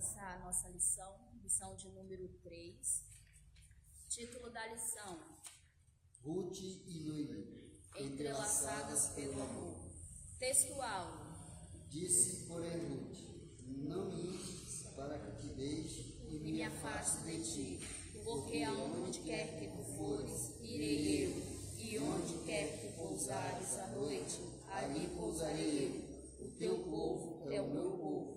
começar a nossa lição de número 3. Título da lição: Ruth e Noemi, entrelaçadas pelo amor. Textual: Disse, porém, Ruth: não me ires para que te deixe e me afaste de ti, porque aonde quer que tu fores, irei eu, e onde quer que pousares à noite, ali pousarei eu. O teu povo é o meu povo,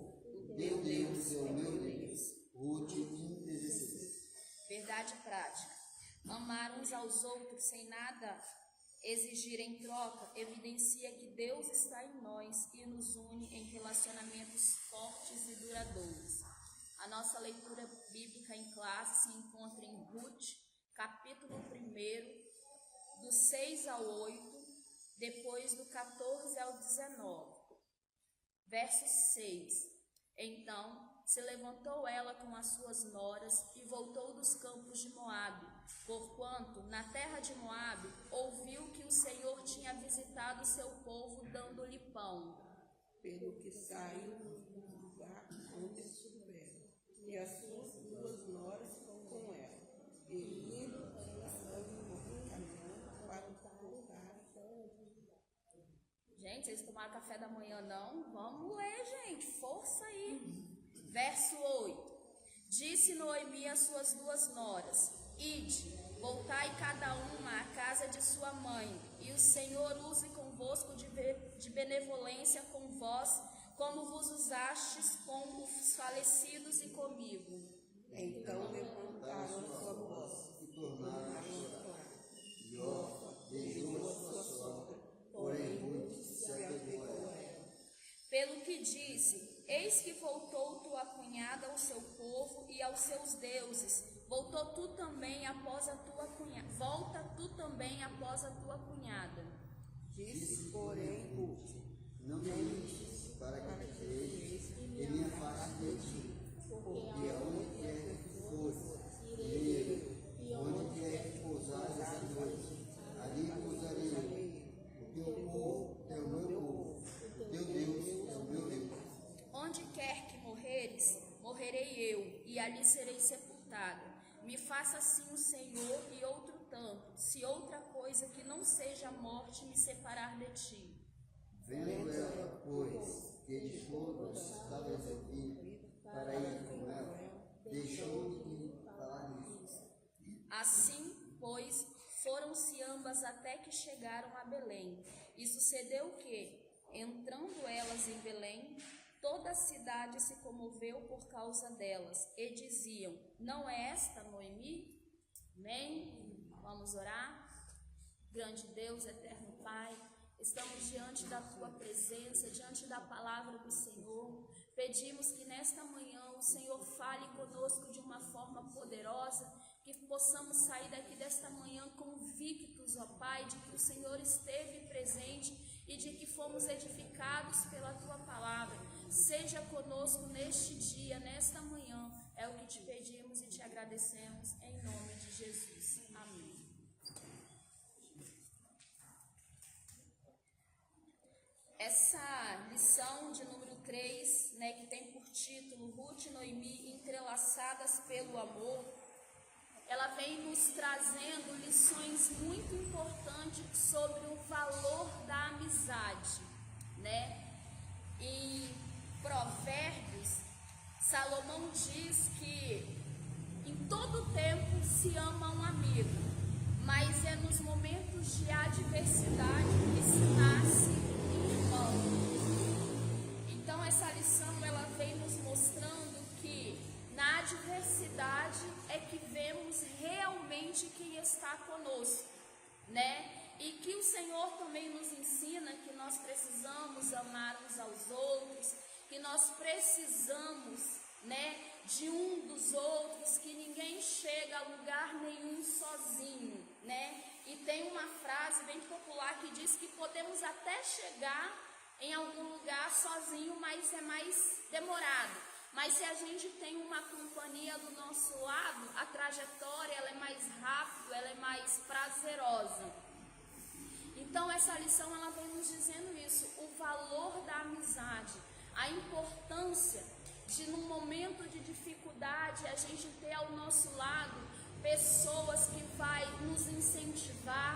o teu Deus é o meu Deus. Ruth 1,16. Verdade prática: amar uns aos outros sem nada exigir em troca evidencia que Deus está em nós e nos une em relacionamentos fortes e duradouros. A nossa leitura bíblica em classe se encontra em Ruth, capítulo 1, do 6 ao 8, depois do 14 ao 19. Verso 6. Então se levantou ela com as suas noras e voltou dos campos de Moabe, porquanto na terra de Moabe ouviu que o Senhor tinha visitado o seu povo dando-lhe pão. Pelo que saiu do lugar onde estiveram, e as suas duas noras com ela, e indo caminhando para o lugar. Gente, vocês tomaram café da manhã não? Vamos ler, gente, força aí. Verso 8. Disse Noemi às suas duas noras: ide, voltai cada uma à casa de sua mãe, e o Senhor use convosco de benevolência com vós, como vos usastes com os falecidos e comigo. Então levantaram a sua voz E tornaram a chorar. E Orfa beijou a sua sogra, porém Ruth se apegou a ela. Pelo que disse: eis que voltou tua cunhada ao seu povo e aos seus deuses. Volta tu também após a tua cunhada. Disse, porém, Ruth: não me ires para que te deixe e me afaste de ti, porque aonde quer que tu fores, irei eu, e onde quer que pousares à noite, ali pousarei eu. O teu povo é o meu povo, o teu Deus é o meu Deus. Onde quer que morreres, morrerei eu, e ali serei sepultada. Me faça assim o Senhor e outro tanto, se outra coisa que não seja a morte me separar de ti. Vendo ela, pois, que de todo estava resolvida para ir com ela, deixou de falar nisso. Assim, pois, foram-se ambas até que chegaram a Belém. E sucedeu que, entrando elas em Belém, toda a cidade se comoveu por causa delas, e diziam: não é esta Noemi? Amém? Vamos orar? Grande Deus, eterno Pai, estamos diante da Tua presença, diante da palavra do Senhor. Pedimos que nesta manhã o Senhor fale conosco de uma forma poderosa, que possamos sair daqui desta manhã convictos, ó Pai, de que o Senhor esteve presente e de que fomos edificados pela Tua palavra. Seja conosco neste dia, nesta manhã, é o que te pedimos e te agradecemos, em nome de Jesus. Amém. Essa lição de número 3, que tem por título Ruth e Noemi entrelaçadas pelo amor, ela vem nos trazendo lições muito importantes sobre o valor da amizade, Em Provérbios, Salomão diz que em todo tempo se ama um amigo, mas é nos momentos de adversidade que se nasce irmão. Então essa lição ela vem nos mostrando que na adversidade é que vemos realmente quem está conosco, E que o Senhor também nos ensina que nós precisamos amar uns aos outros, que nós precisamos, de um dos outros, que ninguém chega a lugar nenhum sozinho, E tem uma frase bem popular que diz que podemos até chegar em algum lugar sozinho, mas é mais demorado. Mas se a gente tem uma companhia do nosso lado, a trajetória ela é mais rápida, ela é mais prazerosa. Então essa lição ela vem nos dizendo isso, o valor da amizade, a importância de num momento de dificuldade a gente ter ao nosso lado pessoas que vai nos incentivar,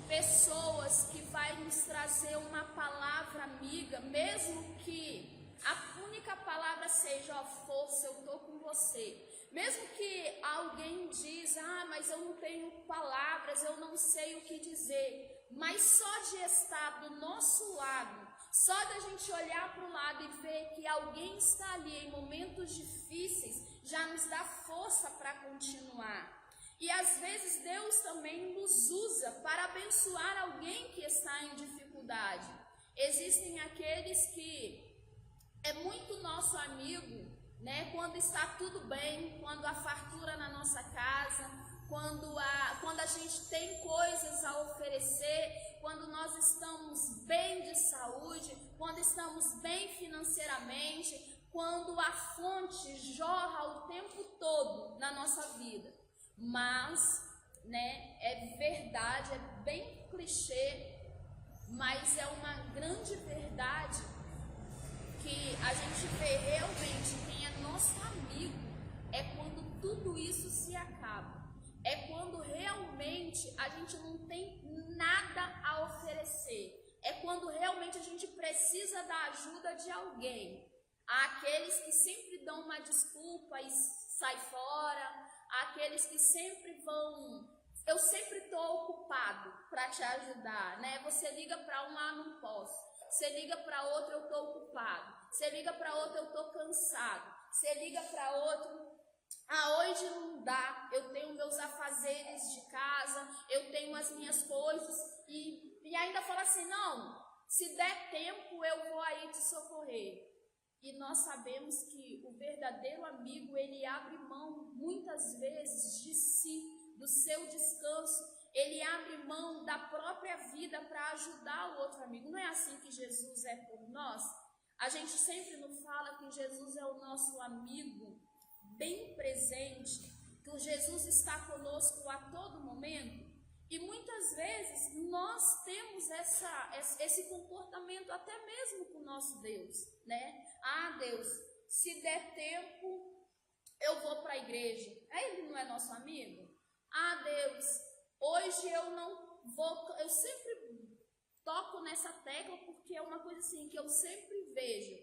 pessoas que vai nos trazer uma palavra amiga, mesmo que a única palavra seja, ó, força, eu tô com você. Mesmo que alguém diz, mas eu não tenho palavras, eu não sei o que dizer, mas só de estar do nosso lado, só da gente olhar para o lado e ver que alguém está ali em momentos difíceis, já nos dá força para continuar. E às vezes Deus também nos usa para abençoar alguém que está em dificuldade. Existem aqueles que é muito nosso amigo, né? Quando está tudo bem, quando há fartura na nossa casa, quando a gente tem coisas a oferecer, quando nós estamos bem de saúde, quando estamos bem financeiramente, quando a fonte jorra o tempo todo na nossa vida. Mas, né, é verdade, é bem clichê, mas é uma grande verdade que a gente vê realmente quem é nosso amigo é quando tudo isso se acaba. É quando realmente a gente não tem nada a oferecer. É quando realmente a gente precisa da ajuda de alguém. Há aqueles que sempre dão uma desculpa e sai fora. Há aqueles que sempre vão... Eu sempre estou ocupado para te ajudar, né? Você liga para um, não posso. Você liga para outro, eu estou ocupado. Você liga para outro, eu estou cansado. Você liga para outro, hoje não dá. Eu tenho meus afazeres de casa, eu tenho as minhas coisas. E ainda fala assim, não, se der tempo eu vou aí te socorrer. E nós sabemos que o verdadeiro amigo, ele abre mão muitas vezes de si, do seu descanso. Ele abre mão da própria vida para ajudar o outro amigo. Não é assim que Jesus é por nós? A gente sempre nos fala que Jesus é o nosso amigo bem presente, que Jesus está conosco a todo momento. E muitas vezes nós temos esse comportamento até mesmo com o nosso Deus, né? Deus, se der tempo, eu vou para a igreja. Ele não é nosso amigo? Deus, hoje eu não vou, eu sempre toco nessa tecla porque é uma coisa assim que eu sempre vejo.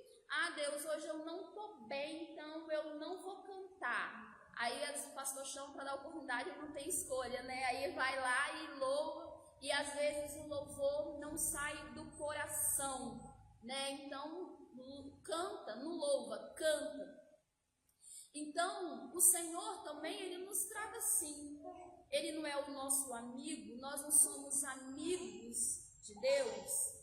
Deus, hoje eu não estou bem, então eu não vou cantar. Aí o pastor chama para dar oportunidade, não tem escolha, né? Aí vai lá e louva, e às vezes o louvor não sai do coração, né? Então, canta, não louva, canta. Então, o Senhor também, Ele nos trata assim. Ele não é o nosso amigo, nós não somos amigos de Deus.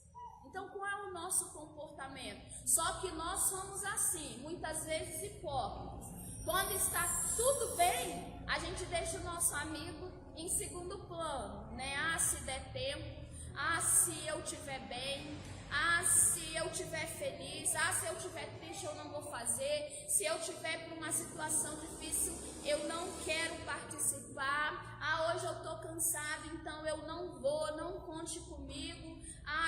Então, qual é o nosso comportamento? Só que nós somos assim, muitas vezes hipócritas. Quando está tudo bem, a gente deixa o nosso amigo em segundo plano, né? Se der tempo, se eu estiver bem, se eu estiver feliz, se eu estiver triste eu não vou fazer, se eu estiver por uma situação difícil eu não quero participar, hoje eu estou cansado, então eu não vou, não conte comigo,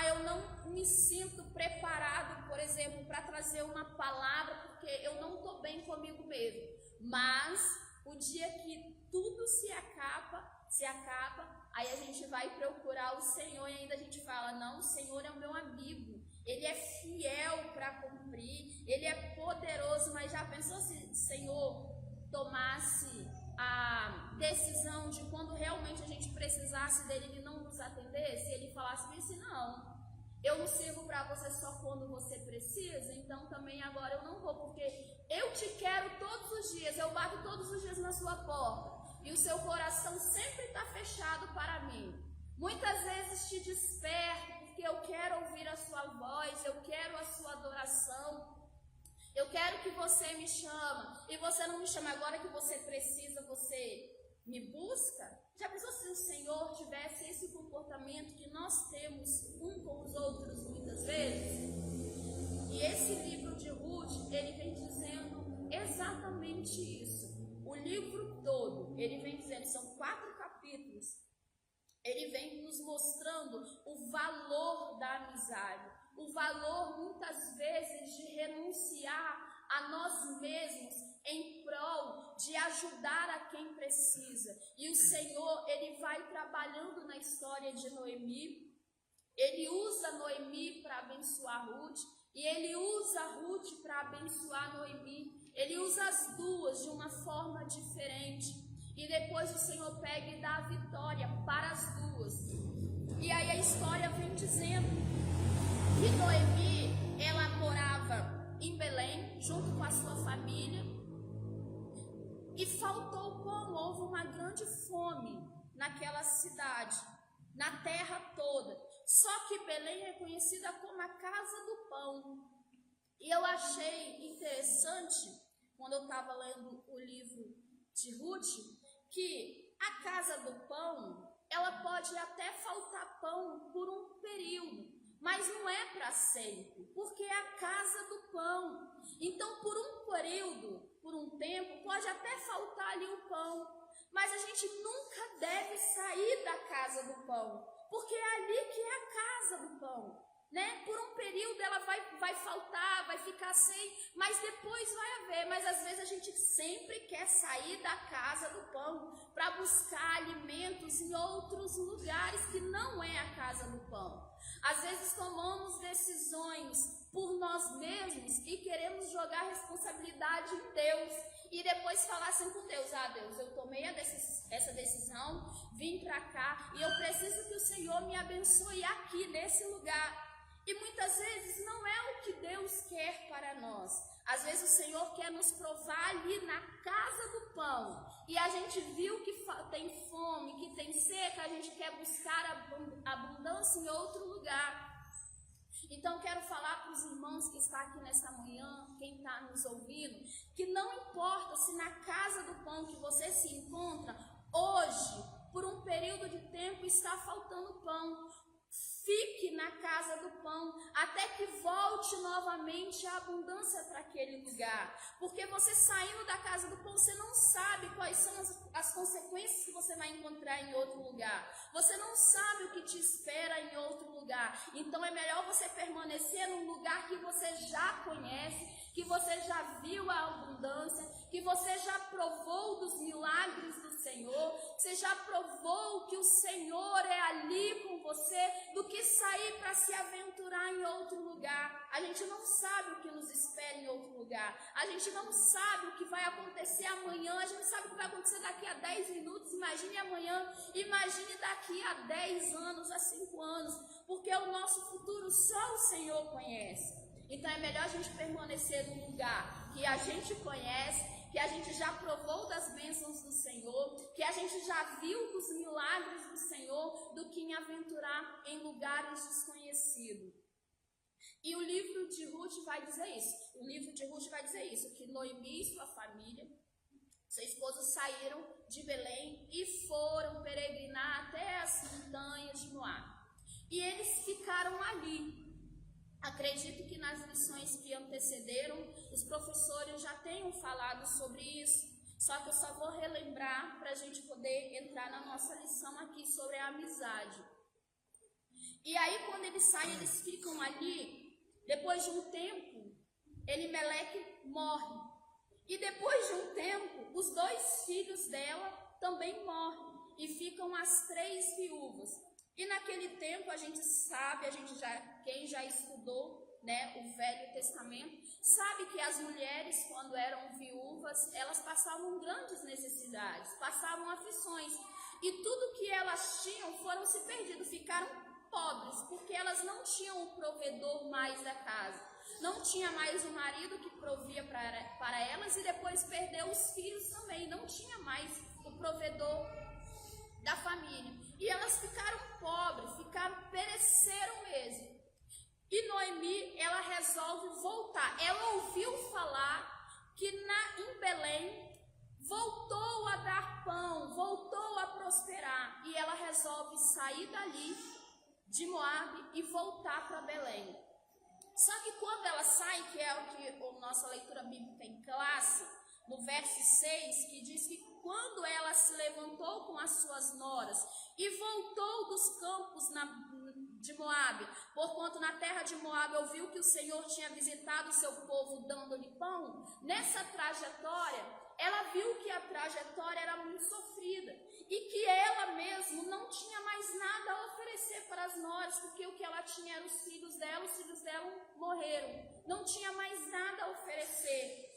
eu não me sinto preparado, por exemplo, para trazer uma palavra, porque eu não estou bem comigo mesmo. Mas o dia que tudo se acaba, aí a gente vai procurar o Senhor e ainda a gente fala, não, o Senhor é o meu amigo, Ele é fiel para cumprir, Ele é poderoso. Mas já pensou se o Senhor tomasse a decisão de quando realmente a gente precisasse dele, Ele não nos atendesse? Ele falasse assim, não, eu não sirvo para você só quando você precisa, então também agora eu não vou, porque eu te quero todos os dias, eu bato todos os dias na sua porta, e o seu coração sempre está fechado para mim. Muitas vezes te desperto, porque eu quero ouvir a sua voz, eu quero a sua adoração, eu quero que você me chama, e você não me chama agora que você precisa, você me busca? Já pensou se o Senhor tivesse esse comportamento que nós temos um com os outros muitas vezes? E esse livro de Ruth, ele vem dizendo exatamente isso. O livro todo, ele vem dizendo, são 4 capítulos, ele vem nos mostrando o valor da amizade, o valor muitas vezes de renunciar a nós mesmos em prol de ajudar a quem precisa. E o Senhor, Ele vai trabalhando na história de Noemi. Ele usa Noemi para abençoar Ruth, e Ele usa Ruth para abençoar Noemi. Ele usa as duas de uma forma diferente. E depois o Senhor pega e dá a vitória para as duas. E aí a história vem dizendo que Noemi, ela morava em Belém, junto com a sua família. E faltou pão, houve uma grande fome naquela cidade, na terra toda. Só que Belém é conhecida como a casa do pão. E eu achei interessante, quando eu estava lendo o livro de Ruth, que a casa do pão, ela pode até faltar pão por um período, mas não é para sempre, porque é a casa do pão. Então, por um período, por um tempo, pode até faltar ali o pão, mas a gente nunca deve sair da casa do pão, porque é ali que é a casa do pão, né? Por um período ela vai faltar, vai ficar sem, mas depois vai haver. Mas às vezes a gente sempre quer sair da casa do pão para buscar alimentos em outros lugares que não é a casa do pão. Às vezes tomamos decisões por nós mesmos e queremos jogar a responsabilidade em Deus. E depois falar assim com Deus: ah, Deus, eu tomei essa decisão, vim para cá e eu preciso que o Senhor me abençoe aqui nesse lugar. E muitas vezes não é o que Deus quer para nós. Às vezes o Senhor quer nos provar ali na casa do pão. E a gente viu que tem fome, que tem seca, a gente quer buscar abundância em outro lugar. Então quero falar para os irmãos que estão aqui nesta manhã, quem está nos ouvindo, que não importa se na casa do pão que você se encontra, hoje, por um período de tempo, está faltando pão. Fique na casa do pão, até que volte novamente a abundância para aquele lugar. Porque você saindo da casa do pão, você não sabe quais são as consequências que você vai encontrar em outro lugar. Você não sabe o que te espera em outro lugar. Então é melhor você permanecer num lugar que você já conhece, que você já viu a abundância, que você já provou dos milagres do Senhor, você já provou que o Senhor é ali com você, do que sair para se aventurar em outro lugar. A gente não sabe o que nos espera em outro lugar. A gente não sabe o que vai acontecer amanhã. A gente sabe o que vai acontecer daqui a 10 minutos. Imagine amanhã, imagine daqui a 10 anos, a 5 anos, porque o nosso futuro só o Senhor conhece. Então é melhor a gente permanecer num lugar que a gente conhece, que a gente já provou das bênçãos do Senhor, que a gente já viu dos milagres do Senhor, do que em aventurar em lugares desconhecidos. E o livro de Ruth vai dizer isso. O livro de Ruth vai dizer isso, que Noemi e sua família, seu esposo, saíram de Belém e foram peregrinar até as montanhas de Moabe. E eles ficaram ali. Acredito que nas lições que antecederam, os professores já tenham falado sobre isso, só que eu só vou relembrar para a gente poder entrar na nossa lição aqui sobre a amizade. E aí quando eles saem, eles ficam ali, depois de um tempo, Elimeleque morre. E depois de um tempo, os 2 filhos dela também morrem, e ficam as 3 viúvas. E naquele tempo a gente sabe, quem já estudou, né, o Velho Testamento, sabe que as mulheres, quando eram viúvas, elas passavam grandes necessidades, passavam aflições. E tudo que elas tinham foram se perdido, ficaram pobres, porque elas não tinham o provedor mais da casa. Não tinha mais o marido que provia para elas, e depois perdeu os filhos também, não tinha mais o provedor da família. E elas ficaram pobres, pereceram mesmo. E Noemi, ela resolve voltar. Ela ouviu falar que em Belém voltou a dar pão, voltou a prosperar. E ela resolve sair dali, de Moabe, e voltar para Belém. Só que quando ela sai, que é o que a nossa leitura bíblica em classe, no verso 6, que diz que quando ela se levantou com as suas noras e voltou dos campos de Moabe, porquanto na terra de Moabe ouviu que o Senhor tinha visitado o seu povo dando-lhe pão. Nessa trajetória, ela viu que a trajetória era muito sofrida e que ela mesmo não tinha mais nada a oferecer para as noras, porque o que ela tinha eram os filhos dela morreram, não tinha mais nada a oferecer,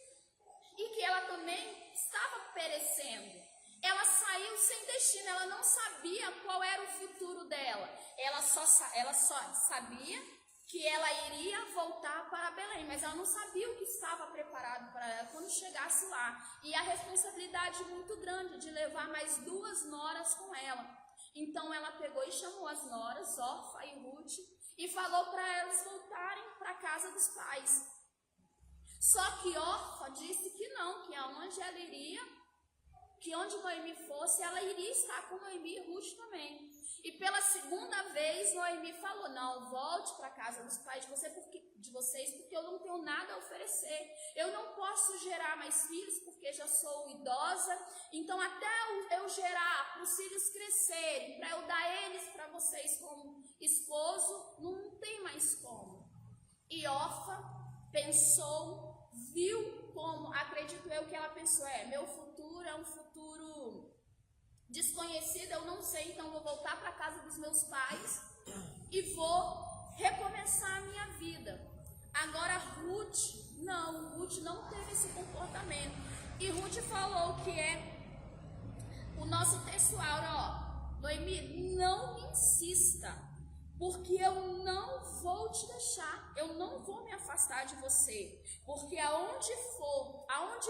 e que ela também estava perecendo. Ela saiu sem destino, ela não sabia qual era o futuro dela, ela só sabia que ela iria voltar para Belém, mas ela não sabia o que estava preparado para ela quando chegasse lá, e a responsabilidade muito grande de levar mais 2 noras com ela. Então ela pegou e chamou as noras, Orfa e Ruth, e falou para elas voltarem para a casa dos pais. Só que Orfa disse que não, que aonde ela iria, que onde Noemi fosse, ela iria estar com Noemi e Ruth também. E pela segunda vez, Noemi falou, não, volte para a casa dos pais de vocês, porque eu não tenho nada a oferecer. Eu não posso gerar mais filhos, porque já sou idosa. Então, até eu gerar, para os filhos crescerem, para eu dar eles para vocês como esposo, não tem mais como. E Orfa pensou, viu como, acredito eu que ela pensou, meu futuro é um futuro desconhecido, eu não sei, então vou voltar para a casa dos meus pais e vou recomeçar a minha vida. Agora Ruth não teve esse comportamento, e Ruth falou que o nosso textual, Noemi, não me insista, porque eu não vou te deixar, eu não vou me afastar de você, porque aonde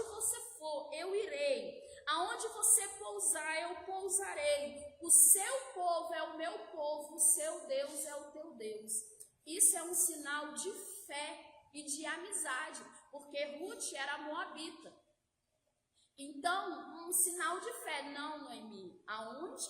você for, eu irei. Aonde você pousar, eu pousarei. O seu povo é o meu povo, o seu Deus é o teu Deus. Isso é um sinal de fé e de amizade, porque Ruth era moabita. Então, um sinal de fé. Não, Noemi, aonde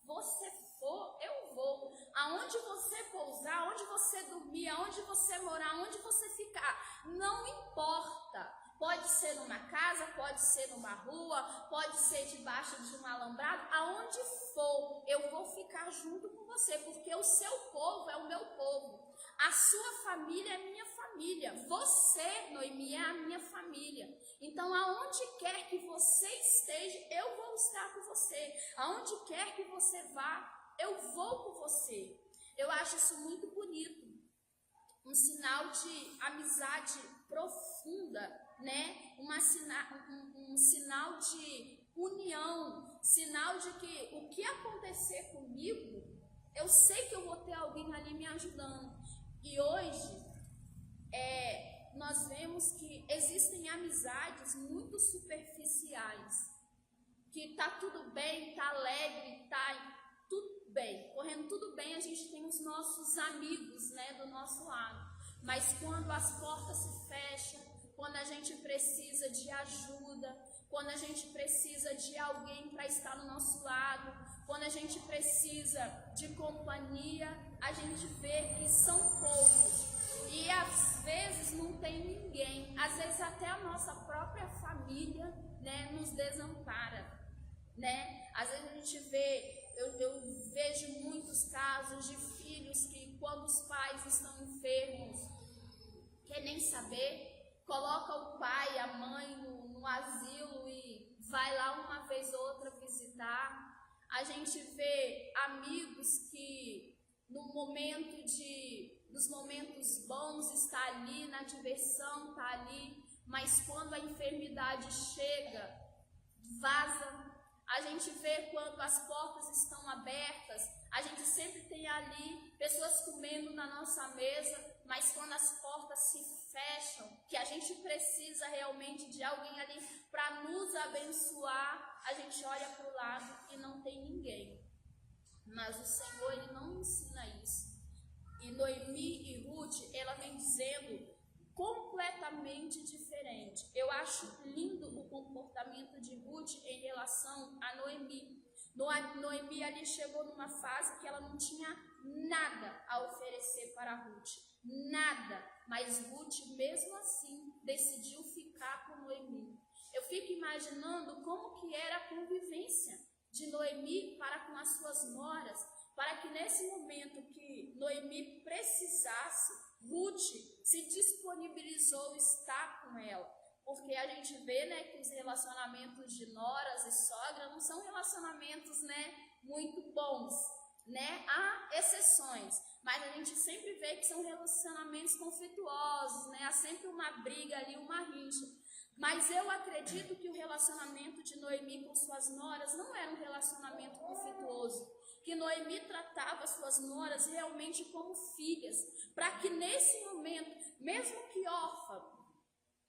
você for, eu vou. Aonde você pousar, aonde você dormir, aonde você morar, aonde você ficar, não importa. Pode ser numa casa, pode ser numa rua, pode ser debaixo de um alambrado, aonde for, eu vou ficar junto com você, porque o seu povo é o meu povo, a sua família é minha família, você, Noemi, é a minha família. Então, aonde quer que você esteja, eu vou estar com você. Aonde quer que você vá, eu vou com você. Eu acho isso muito bonito, um sinal de amizade profunda, né? Um sinal de união, sinal de que o que acontecer comigo, eu sei que eu vou ter alguém ali me ajudando. E hoje, nós vemos que existem amizades muito superficiais, que tá tudo bem, tá alegre, tá tudo bem, correndo tudo bem, a gente tem os nossos amigos, né, do nosso lado. Mas quando as portas se fecham, quando a gente precisa de ajuda, quando a gente precisa de alguém para estar no nosso lado, quando a gente precisa de companhia, a gente vê que são poucos. E às vezes não tem ninguém, às vezes até a nossa própria família, né, nos desampara, né? Às vezes a gente vê, eu vejo muitos casos de filhos que quando os pais estão enfermos, quer nem saber, coloca o pai e a mãe no asilo e vai lá uma vez ou outra visitar. A gente vê amigos que nos momentos bons está ali, na diversão está ali, mas quando a enfermidade chega, vaza. A gente vê quando as portas estão abertas, a gente sempre tem ali pessoas comendo na nossa mesa, mas quando as portas se fecham, que a gente precisa realmente de alguém ali para nos abençoar, a gente olha para o lado e não tem ninguém. Mas o Senhor, Ele não ensina isso. E Noemi e Ruth, ela vem dizendo completamente diferente. Eu acho lindo o comportamento de Ruth em relação a Noemi. Noemi ali chegou numa fase que ela não tinha nada a oferecer para Ruth, nada, mas Ruth mesmo assim decidiu ficar com Noemi. Eu fico imaginando como que era a convivência de Noemi para com as suas noras, para que nesse momento que Noemi precisasse, Ruth se disponibilizou estar com ela. Porque a gente vê, né, que os relacionamentos de noras e sogra não são relacionamentos, né, muito bons, né? Há exceções, mas a gente sempre vê que são relacionamentos conflituosos, né? Há sempre uma briga ali, uma rincha. Mas eu acredito que o relacionamento de Noemi com suas noras não era um relacionamento conflituoso, que Noemi tratava suas noras realmente como filhas, para que nesse momento, mesmo que órfã,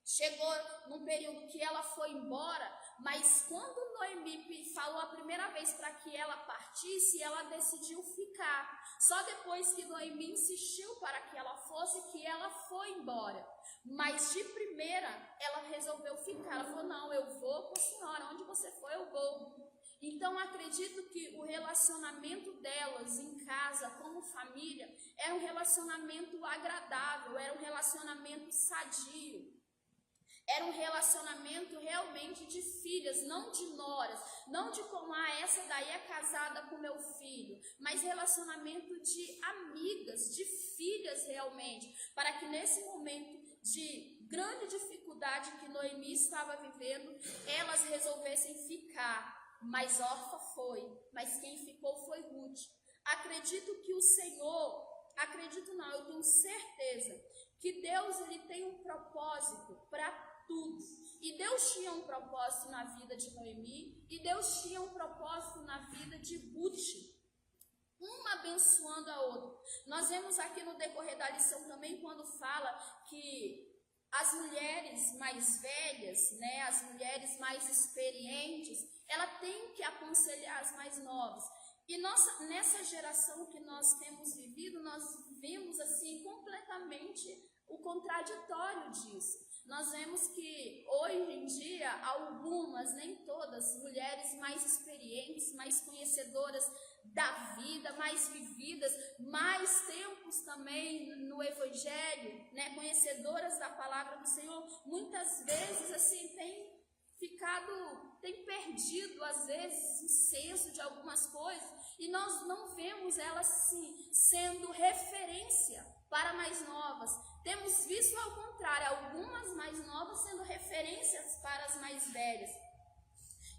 chegou num período que ela foi embora, mas quando Noemi falou a primeira vez para que ela partisse, ela decidiu ficar. Só depois que Noemi insistiu para que ela fosse, que ela foi embora. Mas de primeira, ela resolveu ficar. Ela falou, não, eu vou com a senhora, onde você for eu vou. Então acredito que o relacionamento delas em casa, como família, era um relacionamento agradável, era um relacionamento sadio. Era um relacionamento realmente de filhas, não de noras, não de como, essa daí é casada com meu filho, mas relacionamento de amigas, de filhas realmente, para que nesse momento de grande dificuldade que Noemi estava vivendo, elas resolvessem ficar. Mas órfã foi, mas quem ficou foi Ruth. Acredito que o Senhor, eu tenho certeza que Deus ele tem um propósito para tudo. E Deus tinha um propósito na vida de Noemi, e Deus tinha um propósito na vida de Ruth, uma abençoando a outra. Nós vemos aqui no decorrer da lição também, quando fala que as mulheres mais velhas, né, as mulheres mais experientes, ela tem que aconselhar as mais novas. E nessa geração que nós temos vivido, nós vimos assim completamente o contraditório disso. Nós vemos que hoje em dia, algumas, nem todas, mulheres mais experientes, mais conhecedoras da vida, mais vividas, mais tempos também no Evangelho, né, conhecedoras da palavra do Senhor, muitas vezes assim tem perdido às vezes o senso de algumas coisas, e nós não vemos elas assim sendo referência para mais novas. Temos visto ao contrário, algumas mais novas sendo referências para as mais velhas.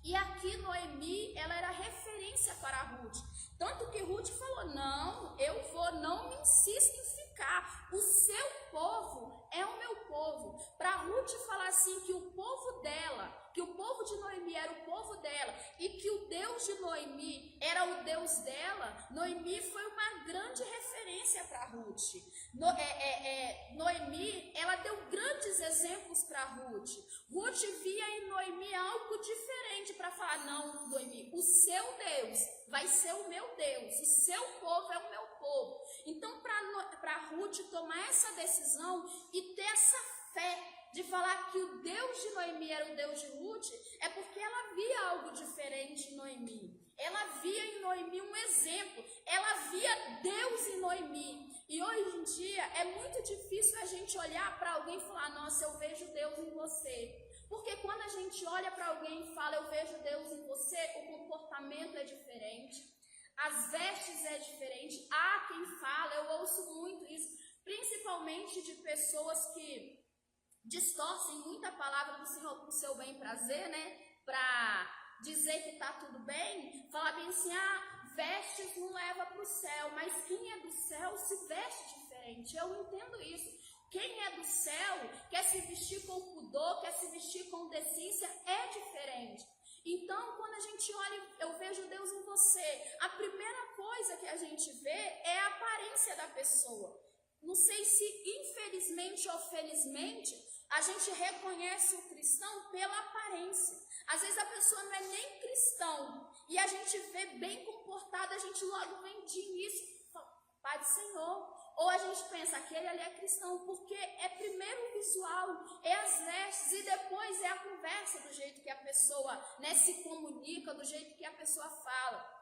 E aqui Noemi, ela era referência para Ruth. Tanto que Ruth falou, não me insista em ficar. O seu povo é o meu povo. Para Ruth falar assim que o povo dela, que o povo de Noemi era o povo dela e que o Deus de Noemi era o Deus dela, Noemi foi uma grande referência para Ruth. Noemi, ela deu grandes exemplos para Ruth. Ruth via em Noemi algo diferente para falar, não, Noemi, o seu Deus vai ser o meu Deus, o seu povo é o meu povo. Então, para Ruth tomar essa decisão e ter essa fé de falar que o Deus de Noemi era o Deus de Ruth, é porque ela via algo diferente em Noemi. Ela via em Noemi um exemplo, ela via Deus em Noemi. E hoje em dia é muito difícil a gente olhar para alguém e falar, nossa, eu vejo Deus em você. Porque quando a gente olha para alguém e fala, eu vejo Deus em você, o comportamento é diferente, as vestes é diferente. Há quem fala, eu ouço muito isso, principalmente de pessoas que distorcem muito a palavra do Senhor para o seu bem e prazer, né? Para dizer que está tudo bem, falar bem assim, vestes não leva para o céu, mas quem é do céu se veste diferente. Eu entendo isso. Quem é do céu quer se vestir com pudor, quer se vestir com decência, é diferente. Então, quando a gente olha, eu vejo Deus em você, a primeira coisa que a gente vê é a aparência da pessoa. Não sei se infelizmente ou felizmente, a gente reconhece o cristão pela aparência. Às vezes a pessoa não é nem cristão e a gente vê bem comportado, a gente logo vem de início, Pai do Senhor. Ou a gente pensa, aquele ali é cristão, porque é primeiro o visual, é as vestes e depois é a conversa, do jeito que a pessoa, né, se comunica, do jeito que a pessoa fala.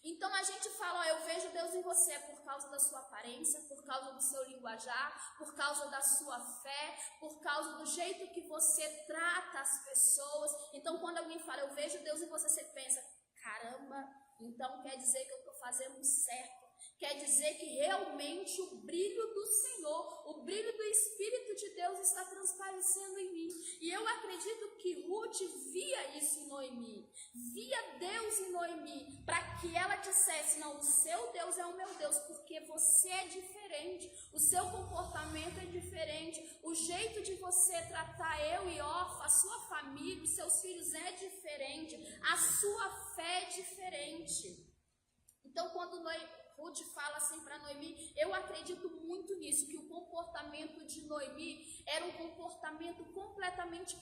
Então a gente fala, eu vejo Deus em você por causa da sua aparência, por causa do seu linguajar, por causa da sua fé, por causa do jeito que você trata as pessoas. Então quando alguém fala, eu vejo Deus em você, você pensa, caramba, então quer dizer que eu estou fazendo certo. Quer dizer que realmente o brilho do Senhor, o brilho do Espírito de Deus está transparecendo em mim. E eu acredito que Ruth via isso em Noemi, via Deus em Noemi, para que ela dissesse, não, o seu Deus é o meu Deus, porque você é diferente, o seu comportamento é diferente, o jeito de você tratar eu e Orfa, a sua família, os seus filhos é diferente, a sua fé é diferente. Então, quando Ruth fala assim para Noemi, eu acredito muito nisso, que o comportamento de Noemi era um comportamento completamente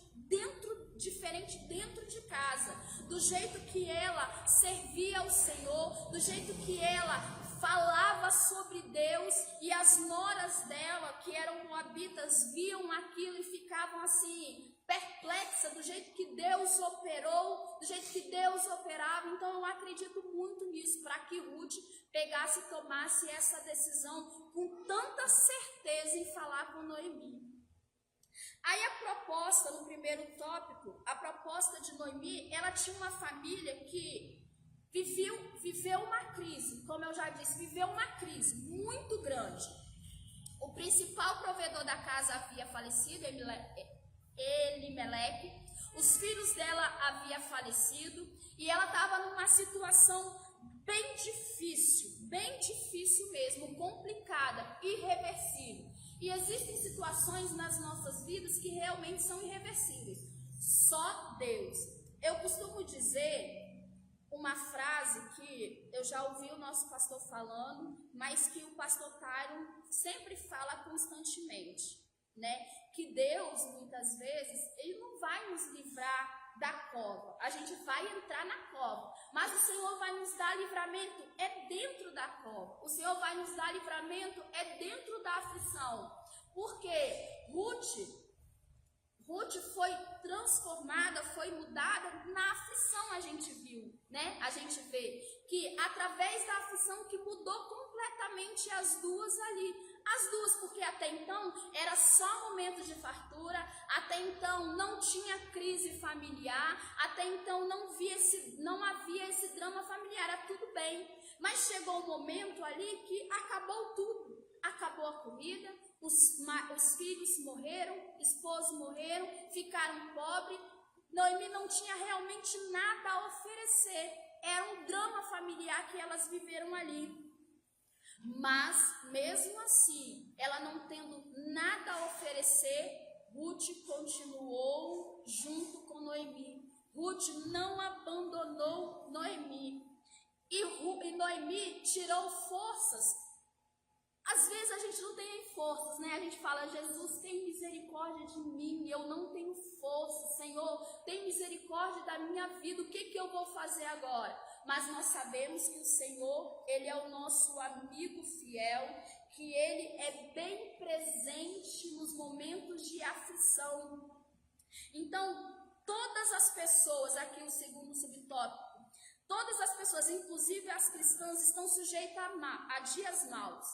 diferente dentro de casa, do jeito que ela servia ao Senhor, do jeito que ela falava sobre Deus, e as noras dela, que eram moabitas, viam aquilo e ficavam assim, perplexa do jeito que Deus operou, do jeito que Deus operava. Então eu acredito muito nisso, para que Ruth pegasse e tomasse essa decisão com tanta certeza em falar com Noemi. Aí a proposta, no primeiro tópico, a proposta de Noemi, ela tinha uma família que viveu uma crise, como eu já disse, viveu uma crise muito grande. O principal provedor da casa havia falecido, Elimeleque, os filhos dela haviam falecido, e ela estava numa situação bem difícil mesmo, complicada, irreversível. E existem situações nas nossas vidas que realmente são irreversíveis, só Deus. Eu costumo dizer uma frase que eu já ouvi o nosso pastor falando, mas que o pastor Tyron sempre fala constantemente, né? Que Deus, muitas vezes, Ele não vai nos livrar da cova. A gente vai entrar na cova, mas o Senhor vai nos dar livramento dentro da cova. O Senhor vai nos dar livramento dentro da aflição. Porque Ruth foi transformada, foi mudada na aflição, a gente viu, né? A gente vê que através da aflição que mudou completamente as duas ali. As duas, porque até então era só momento de fartura, até então não tinha crise familiar, até então não havia esse drama familiar, era tudo bem. Mas chegou um momento ali que acabou tudo, acabou a comida, os filhos morreram, esposos morreram, ficaram pobres. Noemi não tinha realmente nada a oferecer, era um drama familiar que elas viveram ali. Mas, mesmo assim, ela não tendo nada a oferecer, Ruth continuou junto com Noemi. Ruth não abandonou Noemi. E Noemi tirou forças. Às vezes a gente não tem forças, né? A gente fala, Jesus, tem misericórdia de mim, eu não tenho força. Senhor, tem misericórdia da minha vida, o que eu vou fazer agora? Mas nós sabemos que o Senhor, Ele é o nosso amigo fiel, que Ele é bem presente nos momentos de aflição. Então, todas as pessoas, aqui o segundo subtópico, todas as pessoas, inclusive as cristãs, estão sujeitas a dias maus.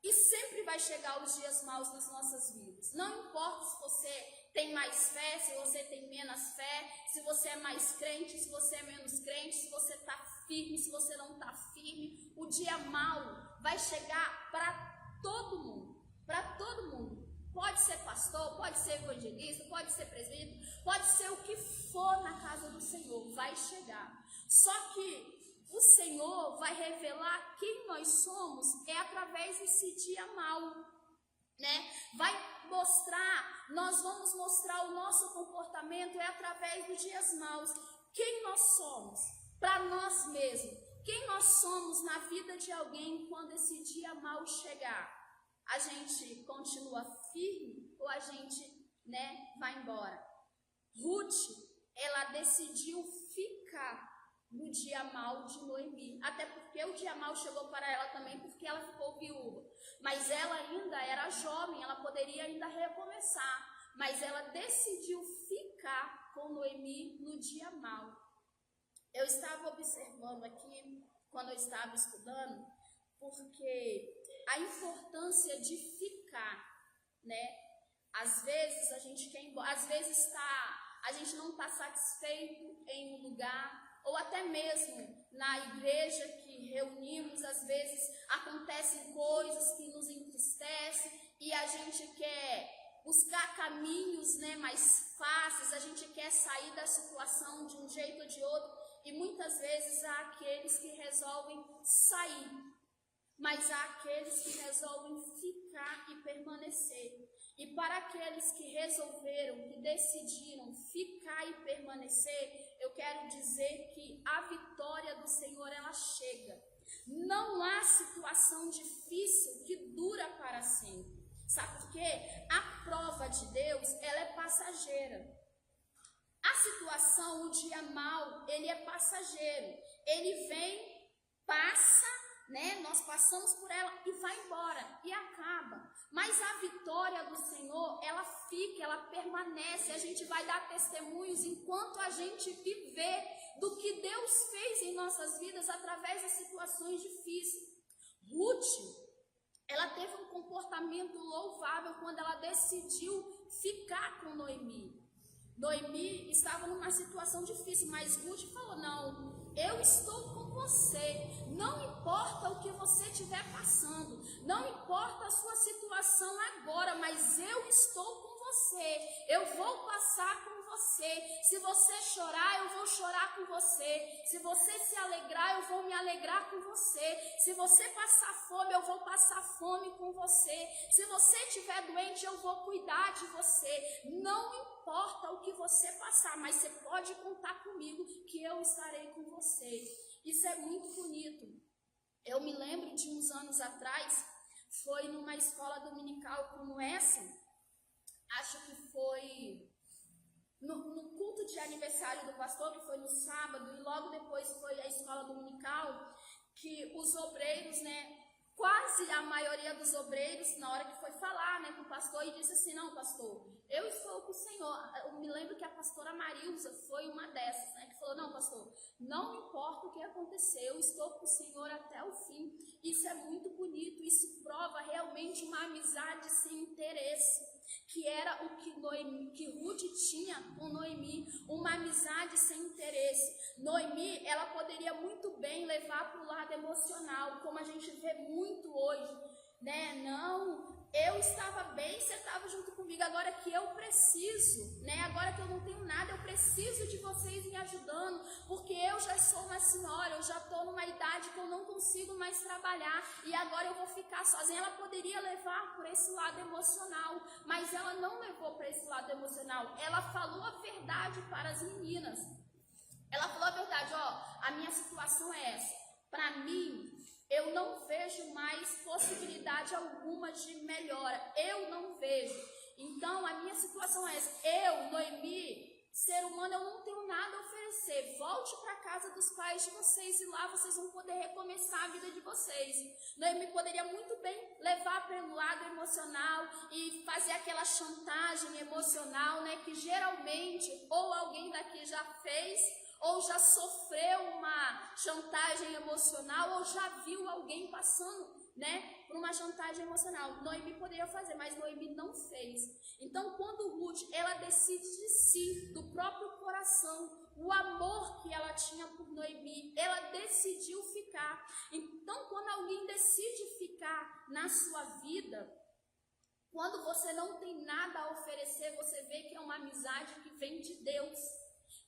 E sempre vai chegar os dias maus nas nossas vidas. Não importa se você tem mais fé, se você tem menos fé, se você é mais crente, se você é menos crente, se você está firme, se você não está firme. O dia mau vai chegar para todo mundo, para todo mundo. Pode ser pastor, pode ser evangelista, pode ser presbítero, pode ser o que for na casa do Senhor, vai chegar. Só que o Senhor vai revelar quem nós somos através desse dia mau, né? Nós vamos mostrar o nosso comportamento através dos dias maus. Quem nós somos para nós mesmos? Quem nós somos na vida de alguém quando esse dia mau chegar? A gente continua firme ou a gente, vai embora? Ruth, ela decidiu ficar no dia mau de Noemi, até porque o dia mau chegou para ela também, porque ela ficou viúva, mas ela ainda era jovem, ela poderia ainda recomeçar, mas ela decidiu ficar com Noemi no dia mau. Eu estava observando aqui, quando eu estava estudando, porque a importância de ficar, né? Às vezes a gente quer ir embora, às vezes a gente não está satisfeito em um lugar, ou até mesmo na igreja que reunimos, às vezes acontecem coisas que nos entristecem e a gente quer buscar caminhos, né, mais fáceis, a gente quer sair da situação de um jeito ou de outro, e muitas vezes há aqueles que resolvem sair, mas há aqueles que resolvem ficar e permanecer. E para aqueles que resolveram, que decidiram ficar e permanecer, eu quero dizer que a vitória do Senhor, ela chega. Não há situação difícil que dura para sempre. Sabe por quê? A prova de Deus, ela é passageira. A situação, o dia mau, ele é passageiro. Ele vem, passa, né? Nós passamos por ela e vai embora, e acaba. Mas a vitória do Senhor, ela fica, ela permanece. A gente vai dar testemunhos enquanto a gente viver do que Deus fez em nossas vidas através das situações difíceis. Ruth, ela teve um comportamento louvável quando ela decidiu ficar com Noemi. Noemi estava numa situação difícil, mas Ruth falou: não, eu estou com você, não importa o que você estiver passando, não importa a sua situação agora, mas eu estou com você, eu vou passar com você. Se você chorar, eu vou chorar com você. Se você se alegrar, eu vou me alegrar com você. Se você passar fome, eu vou passar fome com você. Se você estiver doente, eu vou cuidar de você. Não importa o que você passar, mas você pode contar comigo que eu estarei com você. Isso é muito bonito. Eu me lembro de uns anos atrás, foi numa escola dominical como essa, acho que foi no culto de aniversário do pastor, que foi no sábado, e logo depois foi a escola dominical, que os obreiros, né, quase a maioria dos obreiros, na hora que foi falar, né, com o pastor, e disse assim: não, pastor, eu estou com o Senhor. Eu me lembro que a pastora Marilza foi uma dessas, né, que falou: não, pastor, não importa o que acontecer, eu estou com o Senhor até o fim. Isso é muito bonito, isso prova realmente uma amizade sem interesse, que era o que Ruth tinha com Noemi, uma amizade sem interesse. Noemi, ela poderia muito bem levar para o lado emocional, como a gente vê muito hoje, né? Não, eu estava bem, você estava junto comigo, agora que eu preciso, né? Agora que eu não tenho nada, eu preciso de vocês me ajudando, porque eu já sou uma senhora, eu já estou numa idade que eu não consigo mais trabalhar, e agora eu vou ficar sozinha. Ela poderia levar por esse lado emocional, mas ela não levou para esse lado emocional. Ela falou a verdade para as meninas. Ela falou a verdade: ó, a minha situação é essa. Para mim, eu não vejo mais possibilidade alguma de melhora. Eu não vejo. Então, a minha situação é essa. Eu, Noemi, ser humano, eu não tenho nada a oferecer. Volte para a casa dos pais de vocês e lá vocês vão poder recomeçar a vida de vocês. Noemi poderia muito bem levar pelo lado emocional e fazer aquela chantagem emocional, né, que geralmente ou alguém daqui já fez, ou já sofreu uma chantagem emocional, ou já viu alguém passando, né, por uma chantagem emocional. Noemi poderia fazer, mas Noemi não fez. Então, quando Ruth, ela decide de si, do próprio coração, o amor que ela tinha por Noemi, ela decidiu ficar. Então, quando alguém decide ficar na sua vida, quando você não tem nada a oferecer, você vê que é uma amizade que vem de Deus,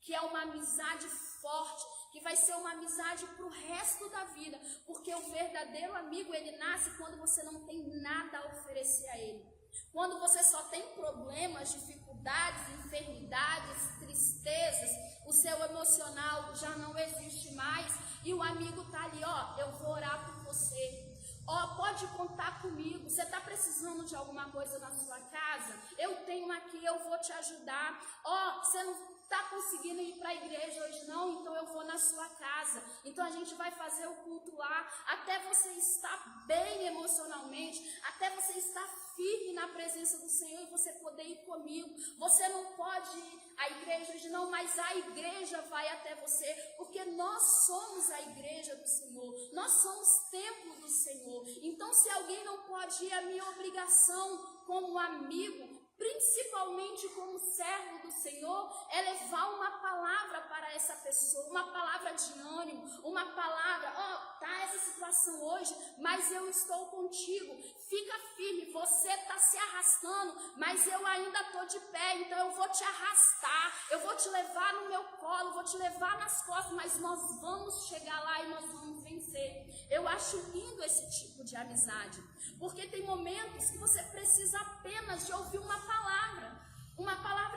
que é uma amizade forte, que vai ser uma amizade para o resto da vida, porque o verdadeiro amigo, ele nasce quando você não tem nada a oferecer a ele, quando você só tem problemas, dificuldades, enfermidades, tristezas, o seu emocional já não existe mais, e o amigo está ali: ó, eu vou orar por você. Ó, pode contar comigo. Você está precisando de alguma coisa na sua casa? Eu tenho aqui, eu vou te ajudar. Ó, você não está conseguindo ir para a igreja hoje não? Então eu vou na sua casa. Então a gente vai fazer o culto lá, até você estar bem emocionalmente, até você estar firme na presença do Senhor e você poder ir comigo. Você não pode ir à igreja hoje não, mas a igreja vai até você, porque nós somos a igreja do Senhor, nós somos templo do Senhor. Então, se alguém não pode ir, a minha obrigação como amigo, principalmente como servo do Senhor, é levar uma palavra para essa pessoa, uma palavra de ânimo, uma palavra, tá essa situação hoje, mas eu estou contigo, fica firme, você está se arrastando, mas eu ainda estou de pé, então eu vou te arrastar, eu vou te levar no meu colo, vou te levar nas costas, mas nós vamos chegar lá e nós vamos vencer. Eu acho lindo esse tipo de amizade, porque tem momentos que você precisa apenas de ouvir uma palavra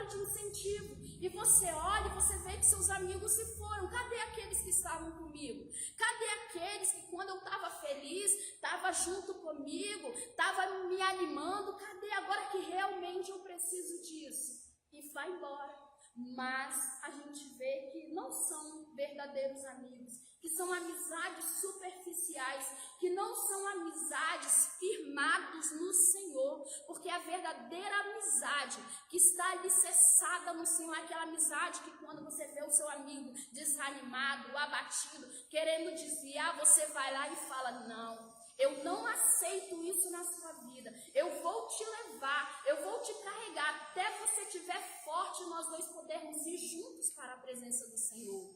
de incentivo, e você olha e você vê que seus amigos se foram. Cadê aqueles que estavam comigo? Cadê aqueles que quando eu estava feliz, estava junto comigo, estava me animando? Cadê agora que realmente eu preciso disso? E vai embora. Mas a gente vê que não são verdadeiros amigos, que são amizades superficiais, que não são amizades firmadas no Senhor, porque a verdadeira amizade que está alicerçada no Senhor é aquela amizade que quando você vê o seu amigo desanimado, abatido, querendo desviar, você vai lá e fala: não, eu não aceito isso na sua vida, eu vou te levar, eu vou te carregar até você estiver forte e nós dois podermos ir juntos para a presença do Senhor.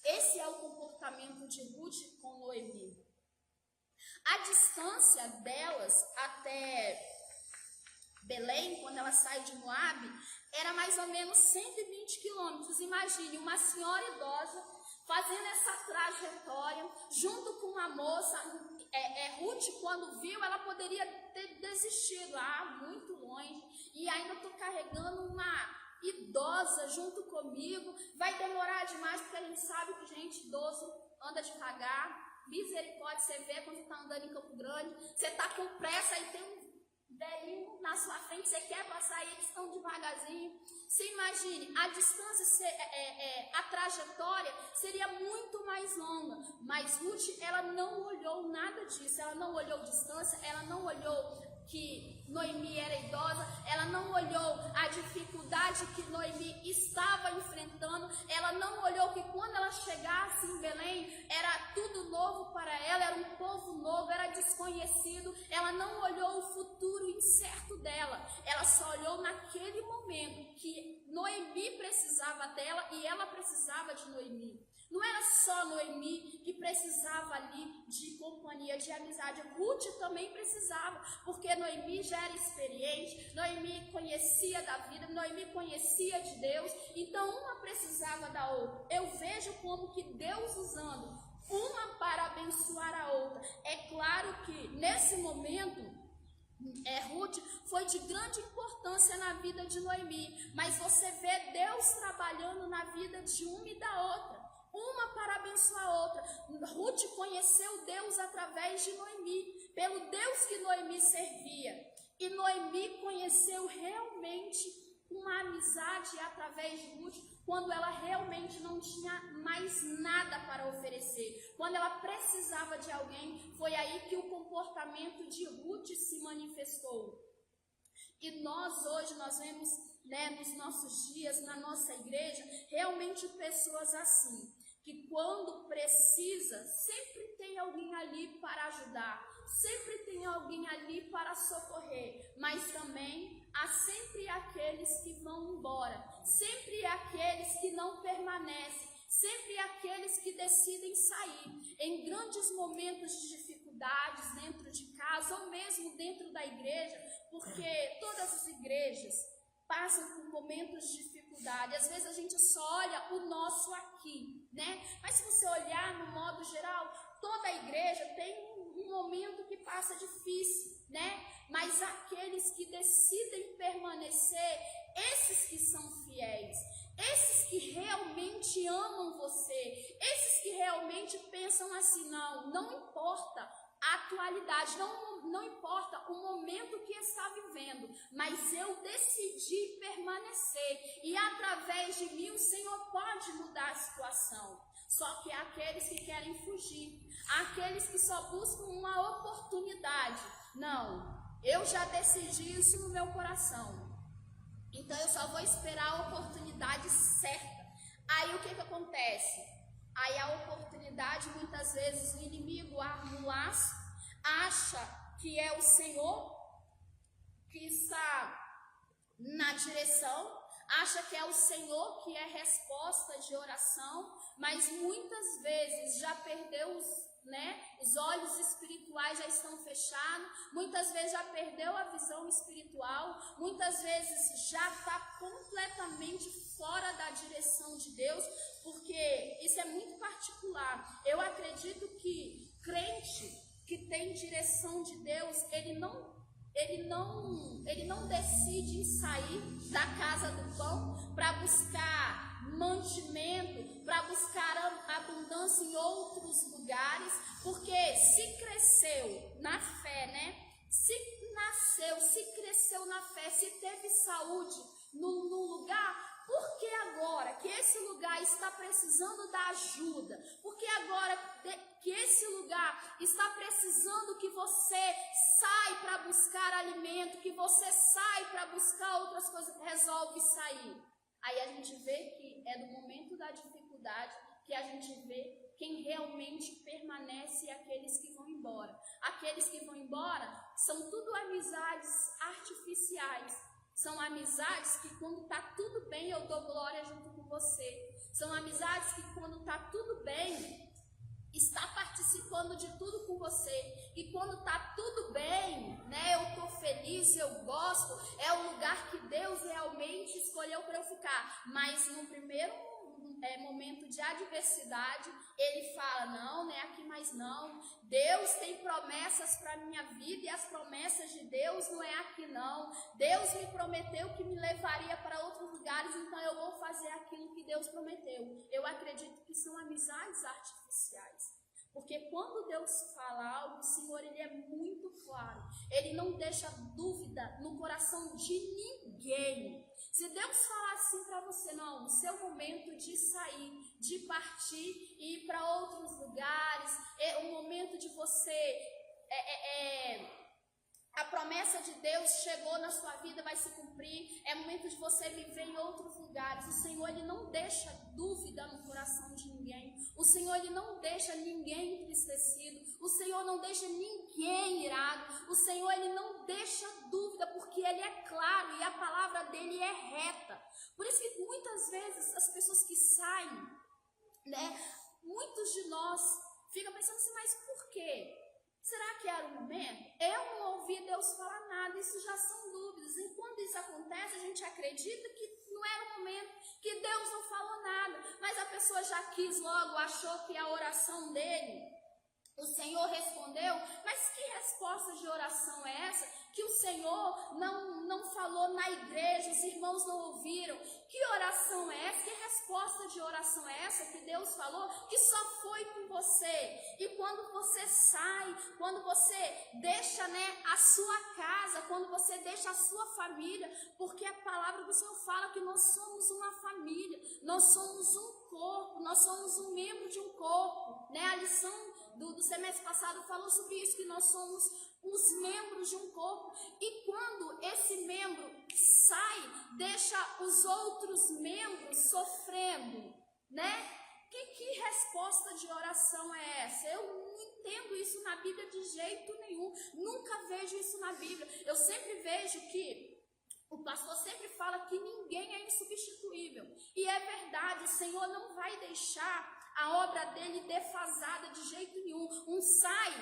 Esse é o comportamento de Ruth com Noemi. A distância delas até Belém, quando ela sai de Moabe, era mais ou menos 120 quilômetros. Imagine uma senhora idosa fazendo essa trajetória junto com uma moça. Ruth, quando viu, ela poderia ter desistido. Muito longe, e ainda estou carregando uma idosa junto comigo, vai demorar demais, porque a gente sabe que gente idoso anda devagar. Misericórdia, você vê quando você está andando em Campo Grande, você está com pressa e tem um velhinho na sua frente, você quer passar e eles estão devagarzinho. Você imagine, a distância, a trajetória seria muito mais longa, mas Ruth, ela não olhou nada disso, ela não olhou distância, ela não olhou que Noemi era idosa, ela não olhou a dificuldade que Noemi estava enfrentando, ela não olhou que quando ela chegasse em Belém, era tudo novo para ela, era um povo novo, era desconhecido, ela não olhou o futuro incerto dela, ela só olhou naquele momento que Noemi precisava dela e ela precisava de Noemi. Não era só Noemi que precisava ali de companhia, de amizade. Ruth também precisava, porque Noemi já era experiente, Noemi conhecia da vida, Noemi conhecia de Deus, então uma precisava da outra. Eu vejo como que Deus usando uma para abençoar a outra. É claro que nesse momento, Ruth foi de grande importância na vida de Noemi, mas você vê Deus trabalhando na vida de uma e da outra. Uma para abençoar a outra. Ruth conheceu Deus através de Noemi, pelo Deus que Noemi servia. E Noemi conheceu realmente uma amizade através de Ruth, quando ela realmente não tinha mais nada para oferecer. Quando ela precisava de alguém, foi aí que o comportamento de Ruth se manifestou. E nós hoje, nós vemos, nos nossos dias, na nossa igreja, realmente pessoas assim, que quando precisa, sempre tem alguém ali para ajudar, sempre tem alguém ali para socorrer, mas também há sempre aqueles que vão embora, sempre aqueles que não permanecem, sempre aqueles que decidem sair em grandes momentos de dificuldades dentro de casa ou mesmo dentro da igreja, porque todas as igrejas passam por momentos de dificuldade. Às vezes a gente só olha o nosso aqui, mas se você olhar no modo geral, toda a igreja tem um momento que passa difícil, mas aqueles que decidem permanecer, esses que são fiéis, esses que realmente amam você, esses que realmente pensam assim: não importa a atualidade, não importa o momento que está vivendo, mas eu decidi permanecer, e através de mim o Senhor pode mudar a situação. Só que aqueles que querem fugir, aqueles que só buscam uma oportunidade, não, eu já decidi isso no meu coração, então eu só vou esperar a oportunidade certa. Aí o que acontece? Aí a oportunidade, muitas vezes o inimigo arma um laço, acha que é o Senhor que está na direção, acha que é o Senhor que é resposta de oração, mas muitas vezes já perdeu os olhos espirituais já estão fechados, muitas vezes já perdeu a visão espiritual, muitas vezes já está completamente fora da direção de Deus, porque isso é muito particular. Eu acredito que crente que tem direção de Deus, ele não decide sair da casa do pão para buscar mantimento, para buscar abundância em outros lugares, porque se cresceu na fé, se nasceu, se cresceu na fé, se teve saúde num lugar, por que agora que esse lugar está precisando da ajuda? Porque agora que esse lugar está precisando que você sai para buscar alimento, que você sai para buscar outras coisas, resolve sair. Aí a gente vê que é no momento da dificuldade que a gente vê quem realmente permanece e aqueles que vão embora. Aqueles que vão embora são tudo amizades artificiais. São amizades que quando está tudo bem eu dou glória junto com você. São amizades que quando está tudo bem está participando de tudo com você. E quando está tudo bem, eu estou feliz, eu gosto, é o lugar que Deus realmente escolheu para eu ficar. Mas no primeiro momento de adversidade, ele fala, não é aqui mais não. Deus tem promessas para a minha vida e as promessas de Deus não é aqui não. Deus me prometeu que me levaria para outros lugares, então eu vou fazer aquilo que Deus prometeu. Eu acredito que são amizades artificiais. Porque quando Deus fala algo, o Senhor, ele é muito claro. Ele não deixa dúvida no coração de ninguém. Se Deus falar assim para você, não, o seu momento de sair, de partir e ir para outros lugares, é o momento de você, a promessa de Deus chegou na sua vida, vai se cumprir, é momento de você viver em outros lugares. O Senhor, ele não deixa dúvida no coração de ninguém. O Senhor, ele não deixa ninguém entristecido. O Senhor não deixa ninguém irado. O Senhor, ele não deixa dúvida, porque ele é claro e a palavra dele é reta. Por isso que muitas vezes as pessoas que saem, muitos de nós ficam pensando assim, mas por quê? Será que era o momento? Eu não ouvi Deus falar nada, isso já são dúvidas. E quando isso acontece, a gente acredita que não era o momento, que Deus não falou nada. Mas a pessoa já quis logo, achou que a oração dele, o Senhor respondeu. Mas que resposta de oração é essa? Que o Senhor não falou na igreja, os irmãos não ouviram. Que oração é essa? Que resposta de oração é essa que Deus falou? Que só foi com você. E quando você sai, quando você deixa a sua casa, quando você deixa a sua família, porque a palavra do Senhor fala que nós somos uma família, nós somos um corpo, nós somos um membro de um corpo. A lição do semestre passado falou sobre isso, que nós somos os membros de um corpo, e quando esse membro sai, deixa os outros membros sofrendo, Que resposta de oração é essa? Eu não entendo isso na Bíblia de jeito nenhum, nunca vejo isso na Bíblia. Eu sempre vejo que o pastor sempre fala que ninguém é insubstituível, e é verdade, o Senhor não vai deixar a obra dele defasada de jeito nenhum. Um sai,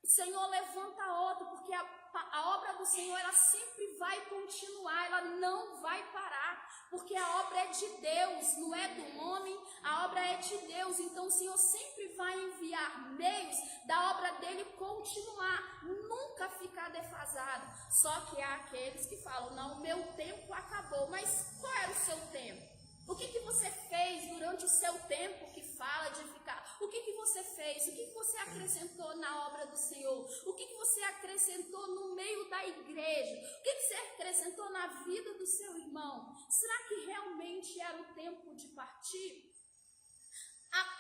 o Senhor levanta outro, porque a obra do Senhor, ela sempre vai continuar, ela não vai parar, porque a obra é de Deus, não é do homem, a obra é de Deus. Então o Senhor sempre vai enviar meios da obra dele continuar, nunca ficar defasado. Só que há aqueles que falam, não, o meu tempo acabou. Mas qual era o seu tempo? O que você fez durante o seu tempo que fala de ficar? O que você fez? O que você acrescentou na obra do Senhor? O que você acrescentou no meio da igreja? O que você acrescentou na vida do seu irmão? Será que realmente era o tempo de partir?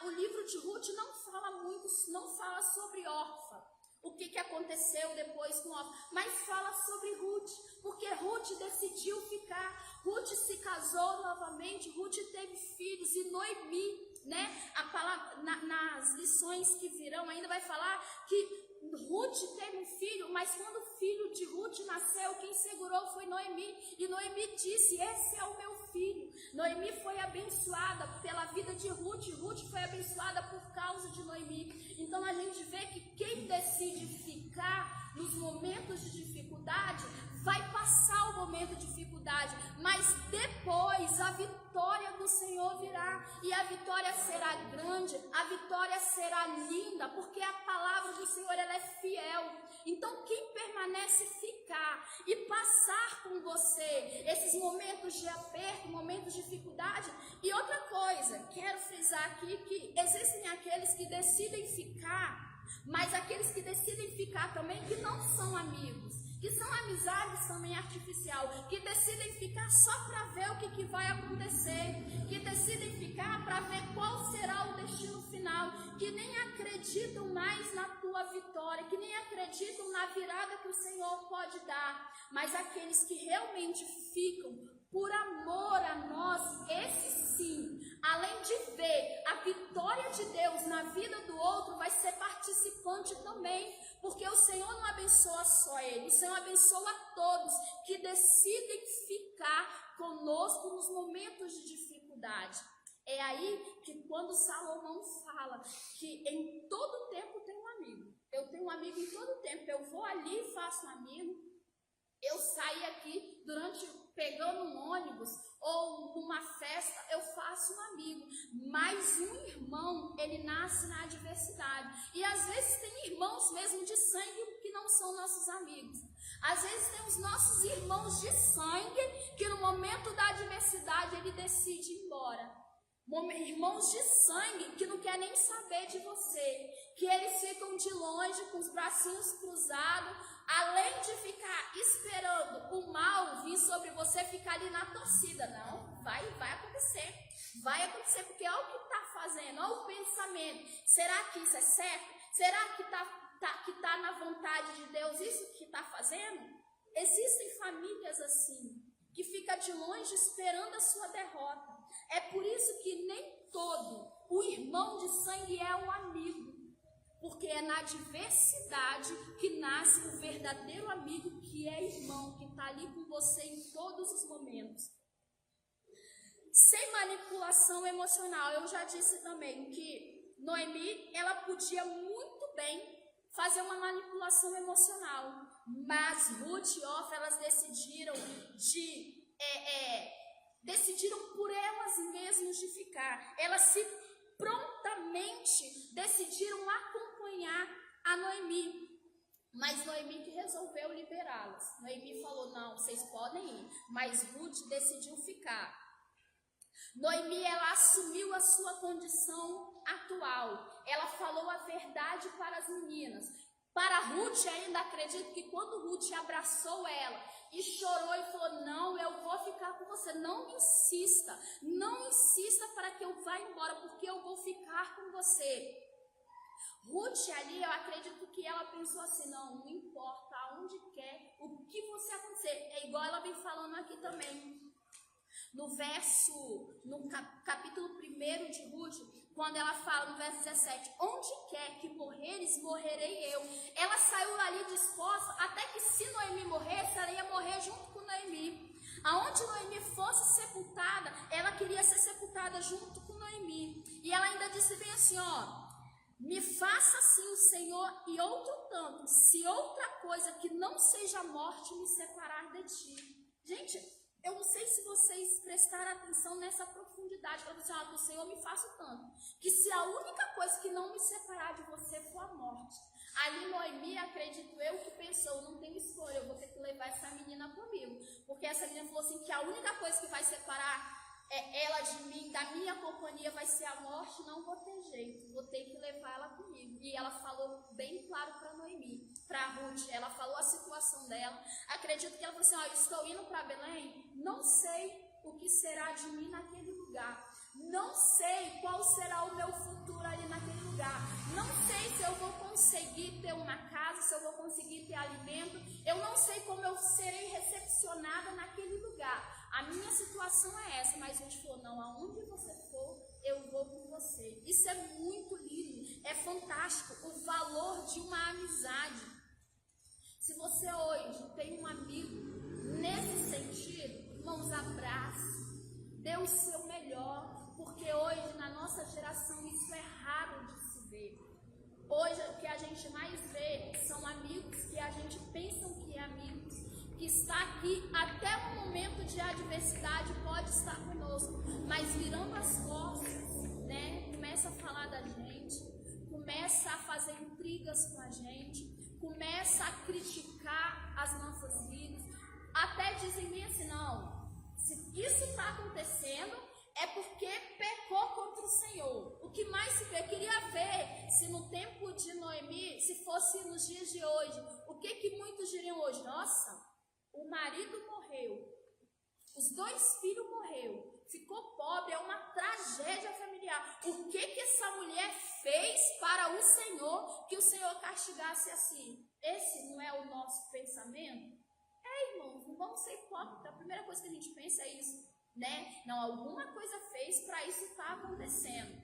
O livro de Ruth não fala muito, não fala sobre órfã. O que aconteceu depois com órfã, mas fala sobre Ruth, porque Ruth decidiu ficar. Ruth se casou novamente, Ruth teve filhos, e Noemi, a palavra, nas lições que virão ainda vai falar que Ruth teve um filho, mas quando o filho de Ruth nasceu, quem segurou foi Noemi, e Noemi disse, esse é o meu filho. filho. Noemi foi abençoada pela vida de Ruth. Ruth foi abençoada por causa de Noemi. Então a gente vê que quem decide ficar nos momentos de dificuldade vai passar o momento de dificuldade, mas depois a vitória do Senhor virá, e a vitória será grande, a vitória será linda, porque a palavra do Senhor, ela é fiel. Então quem permanece ficar e passar com você esses momentos de aperto, momentos de dificuldade. E outra coisa, quero frisar aqui que existem aqueles que decidem ficar, mas aqueles que decidem ficar também que não são amigos, que são amizades também artificial, que decidem ficar só para ver o que vai acontecer, que decidem ficar para ver qual será o destino final, que nem acreditam mais na tua vitória, que nem acreditam na virada que o Senhor pode dar. Mas aqueles que realmente ficam por amor a nós, esses sim, além de ver a vitória de Deus na vida do outro, vai ser participante também, porque o Senhor não abençoa só ele, o Senhor abençoa a todos que decidem ficar conosco nos momentos de dificuldade. É aí que quando Salomão fala que em todo tempo tem um amigo, eu tenho um amigo em todo tempo, eu vou ali e faço um amigo, eu saí aqui pegando um ônibus ou numa festa, eu faço um amigo. Mas um irmão, ele nasce na adversidade. E às vezes tem irmãos mesmo de sangue que não são nossos amigos. Às vezes tem os nossos irmãos de sangue que no momento da adversidade ele decide ir embora. Irmãos de sangue que não quer nem saber de você, que eles ficam de longe com os bracinhos cruzados, além de ficar esperando o mal vir sobre você, ficar ali na torcida. Não, vai acontecer, porque olha o que está fazendo, olha o pensamento. Será que isso é certo? Será que tá na vontade de Deus isso que está fazendo? Existem famílias assim, que ficam de longe esperando a sua derrota. É por isso que nem todo o irmão de sangue é um amigo, porque é na adversidade que nasce o verdadeiro amigo, que é irmão, que está ali com você em todos os momentos. Sem manipulação emocional. Eu já disse também que Noemi, ela podia muito bem fazer uma manipulação emocional, mas Ruth e Orfa, elas decidiram por elas mesmas de ficar. Elas se prontamente decidiram acompanhar a Noemi, mas Noemi que resolveu liberá-las. Noemi falou, não, vocês podem ir, mas Ruth decidiu ficar. Noemi, ela assumiu a sua condição atual, ela falou a verdade para as meninas. Para Ruth, ainda acredito que quando Ruth abraçou ela e chorou e falou, não, eu vou ficar com você, não insista para que eu vá embora, porque eu vou ficar com você. Ruth ali, eu acredito que ela pensou assim, não importa aonde quer, o que você acontecer, é igual ela vem falando aqui também. No capítulo 1 de Ruth, quando ela fala no verso 17, onde quer que morreres, morrerei eu. Ela saiu ali disposta, até que se Noemi morresse, ela ia morrer junto com Noemi. Aonde Noemi fosse sepultada, ela queria ser sepultada junto com Noemi. E ela ainda disse bem assim, me faça assim o Senhor e outro tanto, se outra coisa que não seja a morte me separar de ti. Gente, eu não sei se vocês prestaram atenção nessa profundidade. Ela disse, que o Senhor me faça tanto, que se a única coisa que não me separar de você for a morte. Ali Noemi, acredito eu, que pensou, não tenho escolha, eu vou ter que levar essa menina comigo. Porque essa menina falou assim, que a única coisa que vai separar ela de mim, da minha companhia, vai ser a morte, não vou ter jeito, vou ter que levar ela comigo. E ela falou bem claro para Noemi, para Ruth, ela falou a situação dela. Acredito que ela falou assim, eu estou indo para Belém, não sei o que será de mim naquele lugar, não sei qual será o meu futuro ali naquele lugar, não sei se eu vou conseguir ter uma casa, se eu vou conseguir ter alimento, eu não sei como eu serei recepcionada naquele lugar. A minha situação é essa, mas Ruth falou, não, aonde você for, eu vou com você. Isso é muito lindo, é fantástico, o valor de uma amizade. Se você hoje tem um amigo nesse sentido, irmãos, abrace, dê o seu melhor, porque hoje na nossa geração isso é raro de se ver. Hoje o que a gente mais vê são amigos que a gente pensa que é amigos, que está aqui até um momento de adversidade, pode estar conosco, mas virando as costas, né? Começa a falar da gente, começa a fazer intrigas com a gente, começa a criticar as nossas vidas, até dizem bem assim, não, se isso está acontecendo, é porque pecou contra o Senhor. O que mais se vê? Eu queria ver se no tempo de Noemi, se fosse nos dias de hoje, o que muitos diriam hoje? Nossa, o marido morreu, os 2 filhos morreram, ficou pobre, é uma tragédia familiar. O que essa mulher fez para o Senhor, que o Senhor castigasse assim? Esse não é o nosso pensamento? Irmãos, não vamos ser hipócritas. A primeira coisa que a gente pensa é isso, né? Não, alguma coisa fez para isso estar acontecendo.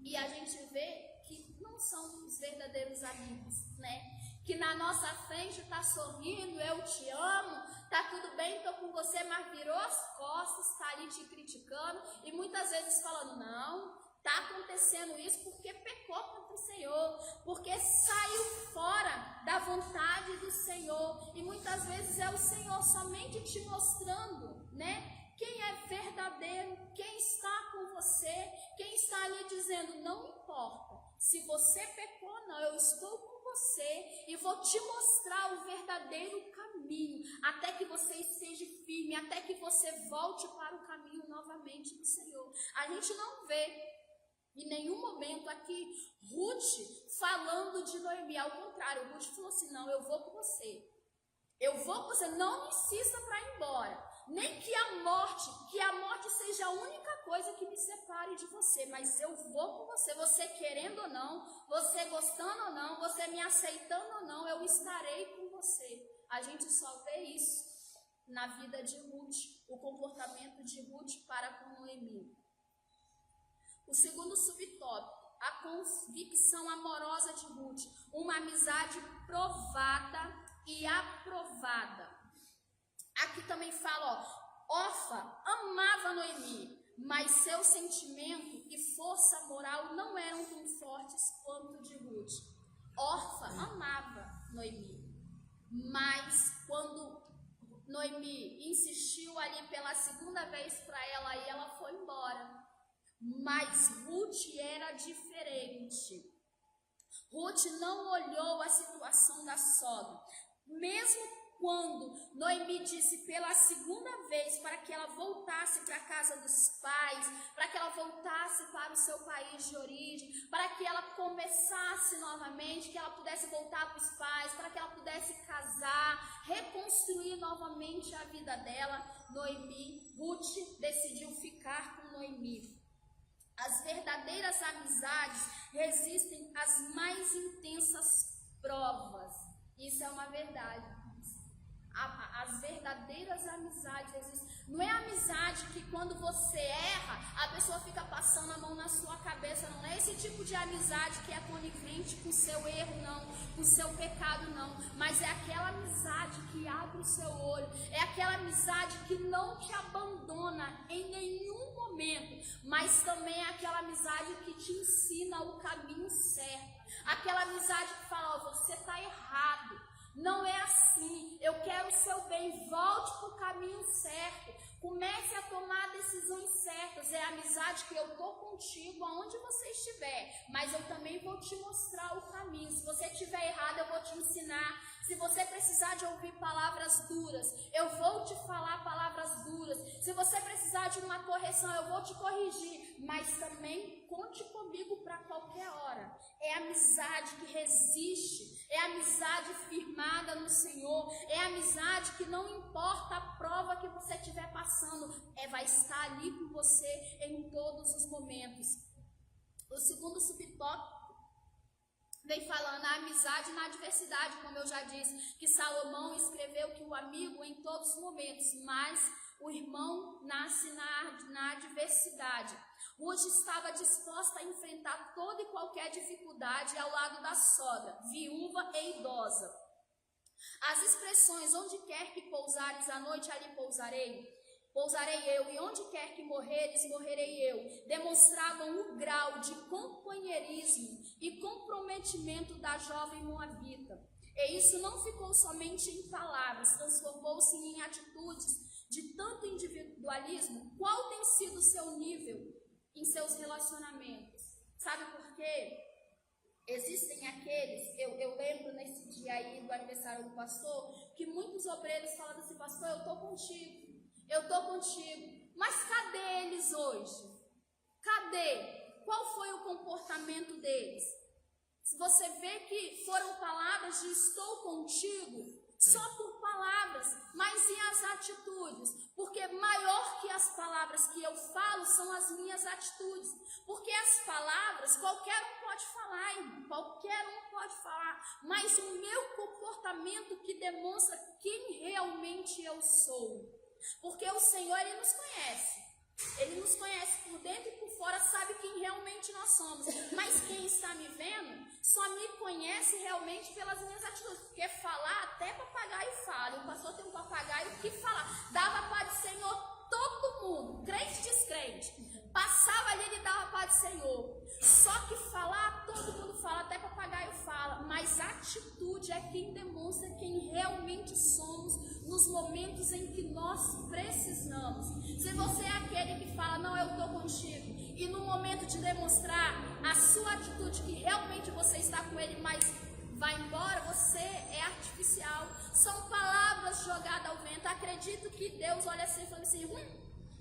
E a gente vê que não são os verdadeiros amigos, né? Que na nossa frente está sorrindo, eu te amo, tá tudo bem, tô com você, mas virou as costas, está ali te criticando e muitas vezes falando, não, tá acontecendo isso porque pecou contra o Senhor, porque saiu fora da vontade do Senhor. E muitas vezes é o Senhor somente te mostrando, né? Quem é verdadeiro, quem está com você, quem está ali dizendo, não importa, se você pecou não, eu estou com você e vou te mostrar o verdadeiro caminho, até que você esteja firme, até que você volte para o caminho novamente do Senhor. A gente não vê em nenhum momento aqui Ruth falando de Noemi, ao contrário, Ruth falou assim, não, eu vou com você, não me insista para ir embora, nem que a morte seja a única coisa que me separe de você, mas eu vou com você, você querendo ou não, você gostando ou não, você me aceitando ou não, eu estarei com você. A gente só vê isso na vida de Ruth, o comportamento de Ruth para com Noemi. O segundo subtópico, a convicção amorosa de Ruth, uma amizade provada e aprovada. Aqui também fala, Orfa amava Noemi, mas seu sentimento e força moral não eram tão fortes quanto de Ruth. Orfa amava Noemi, mas quando Noemi insistiu ali pela segunda vez para ela e ela foi embora. Mas Ruth era diferente. Ruth não olhou a situação da sogra. Mesmo quando Noemi disse pela segunda vez para que ela voltasse para a casa dos pais, para que ela voltasse para o seu país de origem, para que ela começasse novamente, que ela pudesse voltar para os pais, para que ela pudesse casar, reconstruir novamente a vida dela, Ruth decidiu ficar com Noemi. As verdadeiras amizades resistem às mais intensas provas. Isso é uma verdade. As verdadeiras amizades existem. Não é amizade que quando você erra, a pessoa fica passando a mão na sua cabeça. Não é esse tipo de amizade que é conivente com o seu erro, não. Com o seu pecado, não. Mas é aquela amizade que abre o seu olho. É aquela amizade que não te abandona em nenhum momento. Mas também é aquela amizade que te ensina o caminho certo. Aquela amizade que fala, ó, você está errado. Não é assim, eu quero o seu bem, volte para o caminho certo, comece a tomar decisões certas. É a amizade que eu estou contigo aonde você estiver, mas eu também vou te mostrar o caminho. Se você estiver errado, eu vou te ensinar. Se você precisar de ouvir palavras duras, eu vou te falar palavras duras. Se você precisar de uma correção, eu vou te corrigir, mas também conte comigo para qualquer hora. É amizade que resiste, é amizade firmada no Senhor, é amizade que não importa a prova que você estiver passando, vai estar ali com você em todos os momentos. O segundo subtópico vem falando a amizade na adversidade, como eu já disse, que Salomão escreveu que o amigo em todos os momentos, mas o irmão nasce na adversidade. Ruth estava disposta a enfrentar toda e qualquer dificuldade ao lado da sogra, viúva e idosa. As expressões, onde quer que pousares à noite, ali pousarei, pousarei eu, e onde quer que morreres, morrerei eu. Demonstravam o grau de companheirismo e comprometimento da jovem moabita. E isso não ficou somente em palavras, transformou-se em atitudes de tanto individualismo. Qual tem sido o seu nível em seus relacionamentos? Sabe por quê? Existem aqueles, eu lembro nesse dia aí do aniversário do pastor, que muitos obreiros falaram assim: pastor, eu tô contigo, mas cadê eles hoje? Cadê? Qual foi o comportamento deles? Se você vê que foram palavras de estou contigo, só por palavras, mas e as atitudes? Porque maior que as palavras que eu falo são as minhas atitudes. Porque as palavras, qualquer um pode falar, irmão, qualquer um pode falar, mas o meu comportamento que demonstra quem realmente eu sou. Porque o Senhor, Ele nos conhece. Ele nos conhece por dentro e por fora, sabe quem realmente nós somos. Mas quem está me vendo só me conhece realmente pelas minhas atitudes. Porque falar, até papagaio fala. O pastor tem um papagaio que fala. Dava paz do Senhor todo mundo, crente e descrente. Passava ali, ele dava paz do Senhor. Só que falar, todo mundo fala, até papagaio fala. Mas a atitude é quem demonstra quem realmente somos nos momentos em que nós precisamos. Se você é aquele que fala, não, eu estou contigo, e no momento de demonstrar a sua atitude, que realmente você está com ele, mas vai embora, você é artificial. São palavras jogadas ao vento. Acredito que Deus olha assim e fala assim: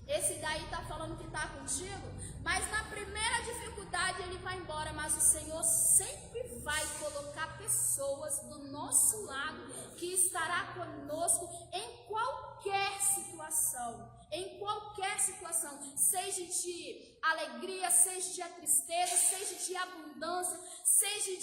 esse daí está falando que está contigo, mas na primeira dificuldade ele vai embora. Mas o Senhor sempre vai colocar pessoas do nosso lado que estará conosco em qualquer situação. Em qualquer situação, seja de alegria, seja de tristeza, seja de abundância, seja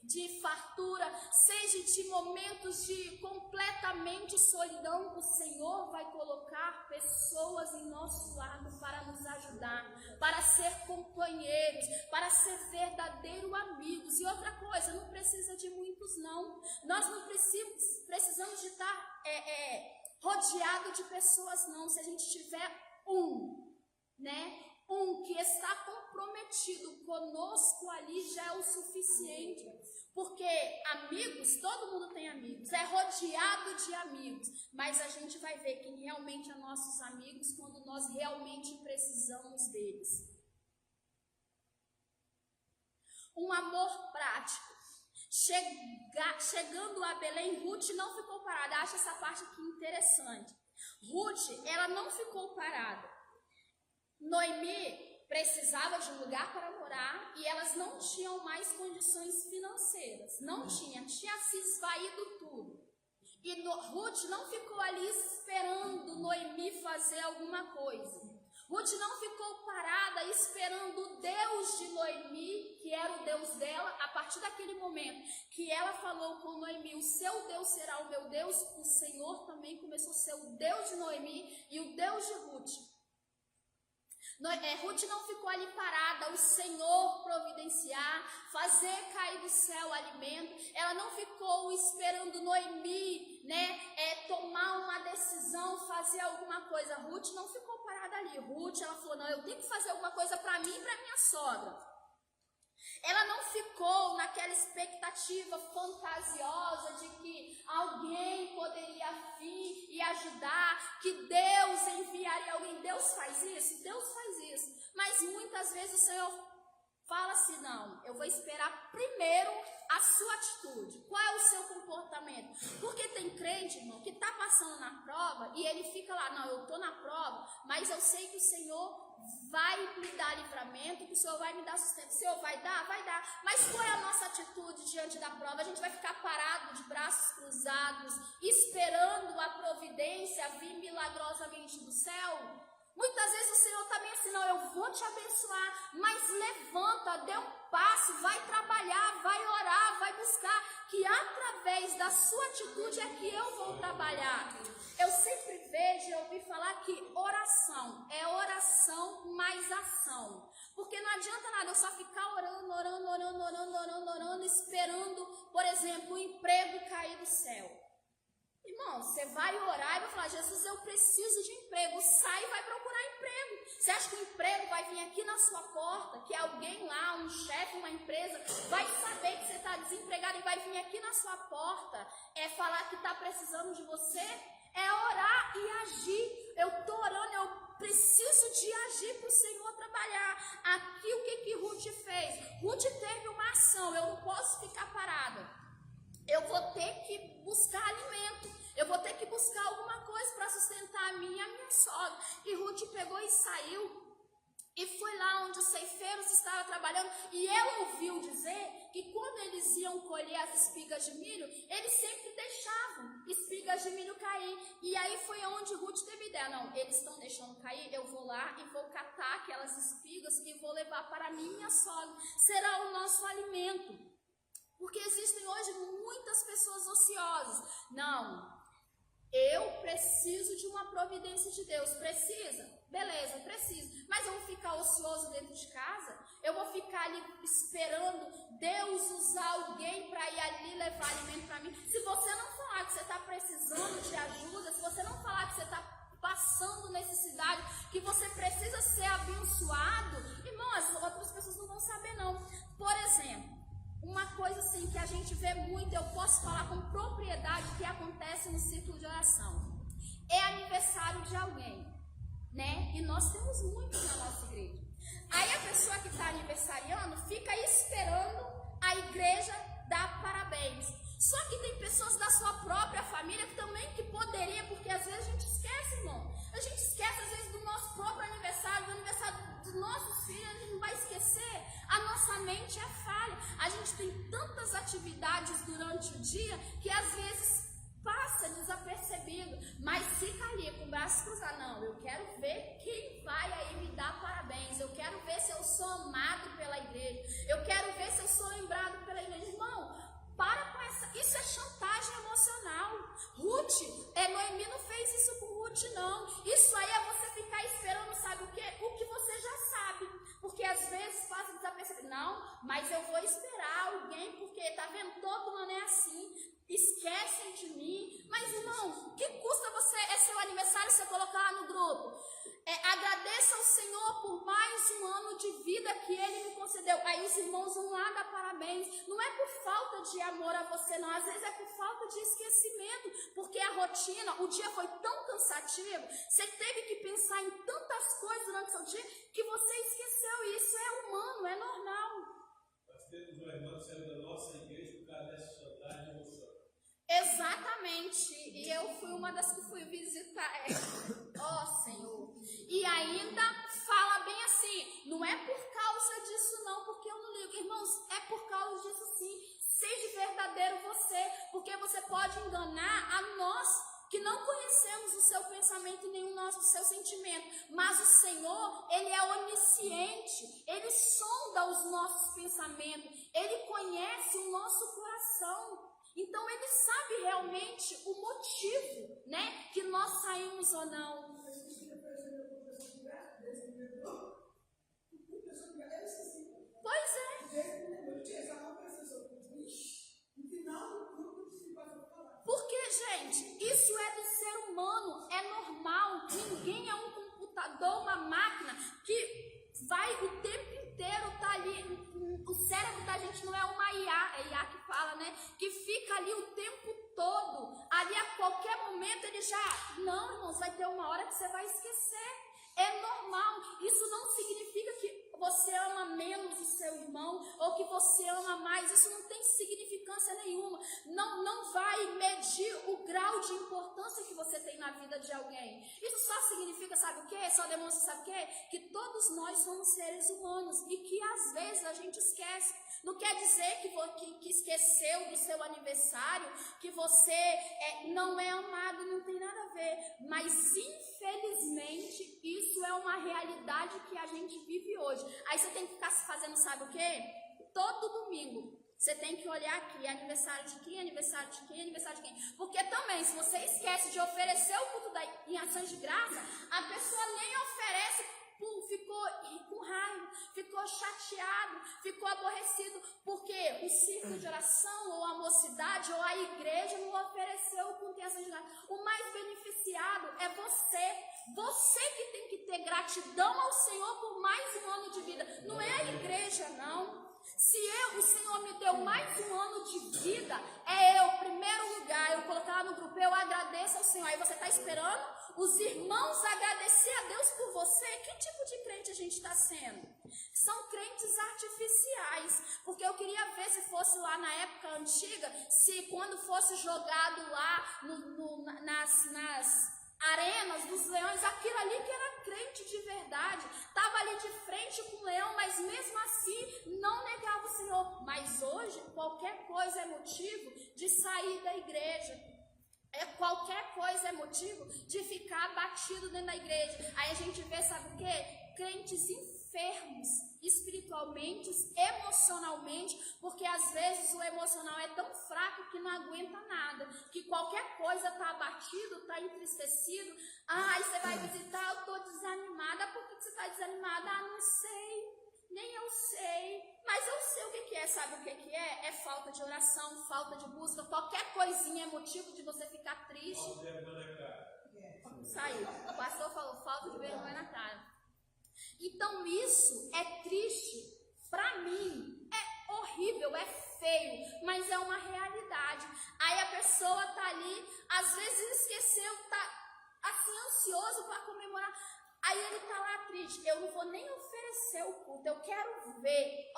de fartura, seja de momentos de completamente solidão, o Senhor vai colocar pessoas em nosso lado para nos ajudar, para ser companheiros, para ser verdadeiros amigos. E outra coisa, não precisa de muitos não, nós não precisamos de estar rodeado de pessoas não. Se a gente tiver um que está comprometido conosco ali, já é o suficiente. Porque amigos, todo mundo tem amigos, é rodeado de amigos, mas a gente vai ver quem realmente é nossos amigos quando nós realmente precisamos deles. Um amor prático. Chegando a Belém, Ruth não ficou parada. Acho essa parte aqui interessante. Ruth, ela não ficou parada. Noemi precisava de um lugar para morar e elas não tinham mais condições financeiras. Não tinha se esvaído tudo. E Ruth não ficou ali esperando Noemi fazer alguma coisa. Ruth não ficou parada esperando o Deus de Noemi, que era o Deus dela. A partir daquele momento que ela falou com Noemi, o seu Deus será o meu Deus, o Senhor também começou a ser o Deus de Noemi e o Deus de Ruth. Ruth não ficou ali parada, o Senhor providenciar, fazer cair do céu alimento. Ela não ficou esperando Noemi, tomar uma decisão, fazer alguma coisa. Ruth não ficou parada ali. Ruth, ela falou, não, eu tenho que fazer alguma coisa para mim e para minha sogra. Ela não ficou naquela expectativa fantasiosa de que alguém poderia vir e ajudar, que Deus enviaria alguém. Deus faz isso? Deus faz isso. Mas muitas vezes o Senhor fala assim, não, eu vou esperar primeiro a sua atitude. Qual é o seu comportamento? Porque tem crente, irmão, que está passando na prova e ele fica lá, não, eu estou na prova, mas eu sei que o Senhor vai me dar livramento, que o Senhor vai me dar sustento. O Senhor vai dar? Vai dar. Mas qual é a nossa atitude diante da prova? A gente vai ficar parado de braços cruzados, esperando a providência vir milagrosamente do céu? Muitas vezes o Senhor está bem assim, não, eu vou te abençoar, mas levanta, dê um passo, vai trabalhar, vai orar, vai buscar, que através da sua atitude é que eu vou trabalhar. Eu sempre vejo e ouvi falar que oração é oração mais ação. Porque não adianta nada eu só ficar orando, esperando, por exemplo, o emprego cair do céu. Irmão, você vai orar e vai falar, Jesus, eu preciso de emprego. Sai e vai procurar emprego. Você acha que o emprego vai vir aqui na sua porta, que alguém lá, um chefe, uma empresa, vai saber que você está desempregado e vai vir aqui na sua porta, é falar que está precisando de você? É orar e agir. Eu estou orando, eu preciso de agir para o Senhor trabalhar. Aqui o que Ruth fez? Ruth teve uma ação, eu não posso ficar parada. Eu vou ter que buscar alimento, eu vou ter que buscar alguma coisa para sustentar a mim e a minha sogra. E Ruth pegou e saiu e foi lá onde os ceifeiros estavam trabalhando. E ela ouviu dizer que quando eles iam colher as espigas de milho, eles sempre deixavam espigas de milho cair. E aí foi onde Ruth teve ideia. Não, eles estão deixando cair, eu vou lá e vou catar aquelas espigas e vou levar para mim e minha sogra. Será o nosso alimento. Porque existem hoje muitas pessoas ociosas. Não, eu preciso de uma providência de Deus. Precisa? Beleza, preciso. Mas eu vou ficar ocioso dentro de casa? Eu vou ficar ali esperando Deus usar alguém para ir ali levar alimento para mim? Se você não falar que você está precisando de ajuda, se você não falar que você está passando necessidade, que você precisa ser abençoado, irmão, as outras pessoas não vão saber não. Por exemplo, uma coisa assim que a gente vê muito, eu posso falar com propriedade, que acontece no ciclo de oração. É aniversário de alguém, né? E nós temos muitos na nossa igreja. Aí a pessoa que está aniversariando fica esperando a igreja dar parabéns. Só que tem pessoas da sua própria família que também que poderia, porque às vezes a gente esquece, irmão. A gente esquece às vezes do nosso próprio aniversário, do aniversário dos nossos filhos, a gente não vai esquecer. A nossa mente é falha. A gente tem tantas atividades durante o dia que às vezes passa desapercebido, mas fica ali com o braço cruzado. Não, eu quero ver quem vai aí me dar parabéns. Eu quero ver se eu sou amado pela igreja. Eu quero ver se eu sou lembrado pela igreja. Irmão, para com essa. Isso é chantagem emocional. Noemi não fez isso com Ruth, não. Isso aí é você ficar esperando, sabe o quê? O que você já sabe. Porque às vezes passa desapercebido. Não, mas eu vou esperar alguém, porque tá vendo? Todo ano é assim. Esquecem de mim. Mas, irmão, o que custa você, é seu aniversário, você colocar lá no grupo? Agradeça ao Senhor por mais um ano de vida que Ele me concedeu. Aí os irmãos vão lá dar parabéns. Não é por falta de amor a você, não. Às vezes é por falta de esquecimento. Porque a rotina, o dia foi tão cansativo. Você teve que pensar em tantas coisas durante o seu dia que você esqueceu. Isso é humano, é normal. Nós temos uma irmã saindo da nossa igreja por causa dessa chantagem emocional. Exatamente, e eu fui uma das que fui visitar ela. Ó Senhor, e ainda fala bem assim, não é por causa disso não, porque eu não ligo, irmãos, é por causa disso sim. Seja verdadeiro você, porque você pode enganar a nós que não conhecemos o seu pensamento e nem o seu sentimento, mas o Senhor, Ele é onisciente, Ele sonda os nossos pensamentos, Ele conhece o nosso coração. Então ele sabe realmente o motivo, né, que nós saímos ou não. Pois é. Porque, gente, isso é do ser humano, é normal. Ninguém é um computador, uma máquina que vai o tempo inteiro tá ali. O cérebro da gente não é uma IA, é IA que fala, né? Que fica ali o tempo todo. Ali a qualquer momento ele já... Não, irmãos, vai ter uma hora que você vai esquecer. É normal. Isso não significa que você ama menos o seu irmão ou que você ama mais. Isso não tem significância nenhuma. Não vai medir o grau de importância que você tem na vida de alguém. Isso só significa, sabe o quê? Só demonstra, sabe o quê? Que todos nós somos seres humanos e que às vezes a gente esquece. Não quer dizer que esqueceu do seu aniversário, que você não é amado, não tem nada a ver. Mas infelizmente isso é uma realidade que a gente vive hoje. Aí você tem que ficar fazendo, sabe o quê? Todo domingo você tem que olhar aqui, aniversário de quem, aniversário de quem, aniversário de quem. Porque também, se você esquece de oferecer o culto em ações de graça, a pessoa nem oferece ficou com raiva, ficou chateado, ficou aborrecido, porque o círculo de oração, ou a mocidade, ou a igreja não ofereceu o culto em ação de graça. O mais beneficiado é você. Você que tem que ter gratidão ao Senhor por mais um ano de vida. Não é a igreja, não. Se o Senhor me deu mais um ano de vida, primeiro lugar, eu colocar lá no grupo, eu agradeço ao Senhor. Aí você está esperando os irmãos agradecer a Deus por você? Que tipo de crente a gente está sendo? São crentes artificiais, porque eu queria ver se fosse lá na época antiga, se quando fosse jogado lá nas arenas dos leões, aquilo ali que era crente de verdade, estava ali de frente com o leão, mas mesmo assim não negava o Senhor. Mas hoje qualquer coisa é motivo de sair da igreja, qualquer coisa é motivo de ficar abatido dentro da igreja. Aí a gente vê, sabe o quê? Crentes enfermos espiritualmente, emocionalmente, porque às vezes o emocional é tão fraco que não aguenta nada, que qualquer coisa está abatido, está entristecido. Aí você vai visitar, eu estou desanimada. Por que você está desanimada? Não sei, nem eu sei, mas eu sei o que é. Sabe o que é? É falta de oração, falta de busca. Qualquer coisinha é motivo de você ficar triste. Falta de vergonha na cara. Saiu, o pastor falou, falta de vergonha na cara. Então isso é triste, pra mim é horrível, é feio, mas é uma realidade. Aí a pessoa tá ali, às vezes esqueceu, tá assim ansioso para comemorar, aí ele tá lá triste. Eu não vou nem oferecer o culto, eu quero ver.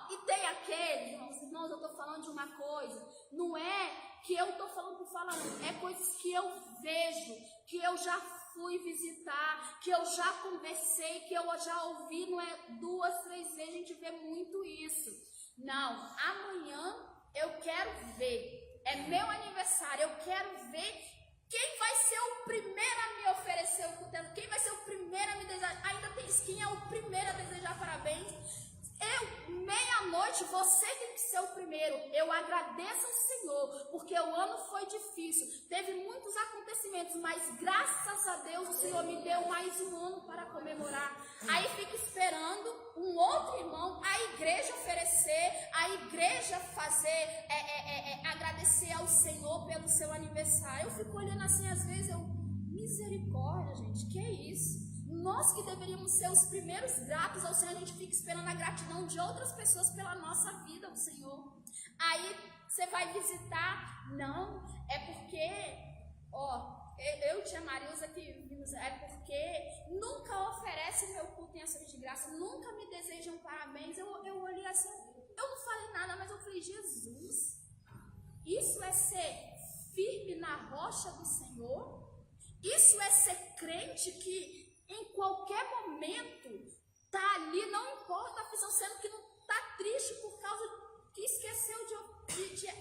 E tem aquele, irmãos, eu tô falando de uma coisa, não é que eu tô falando por falar, não, é coisas que eu vejo, que eu já fui visitar, que eu já conversei, que eu já ouvi, não é 2, 3 vezes, a gente vê muito isso. Não, amanhã eu quero ver, é meu aniversário, eu quero ver quem vai ser o primeiro a me oferecer o culto, quem vai ser o primeiro a me desejar, ainda tem quem é o primeiro a desejar parabéns. Meia-noite, você tem que ser o primeiro. Eu agradeço ao Senhor, porque o ano foi difícil, teve muitos acontecimentos, mas graças a Deus o Senhor me deu mais um ano para comemorar. Aí fica esperando um outro irmão, a igreja oferecer, a igreja fazer, agradecer ao Senhor pelo seu aniversário. Eu fico olhando assim, às vezes, misericórdia, gente, que é isso? Nós que deveríamos ser os primeiros gratos ao Senhor, a gente fica esperando a gratidão de outras pessoas pela nossa vida ao Senhor. Aí você vai visitar, não, é porque, eu e tia Marilza que vimos, é porque nunca oferece meu culto em ações de graça, nunca me desejam parabéns. Eu olhei assim, eu não falei nada, mas eu falei, Jesus, isso é ser firme na rocha do Senhor? Isso é ser crente que em qualquer momento tá ali, não importa a aflição, sendo que não tá triste por causa que esqueceu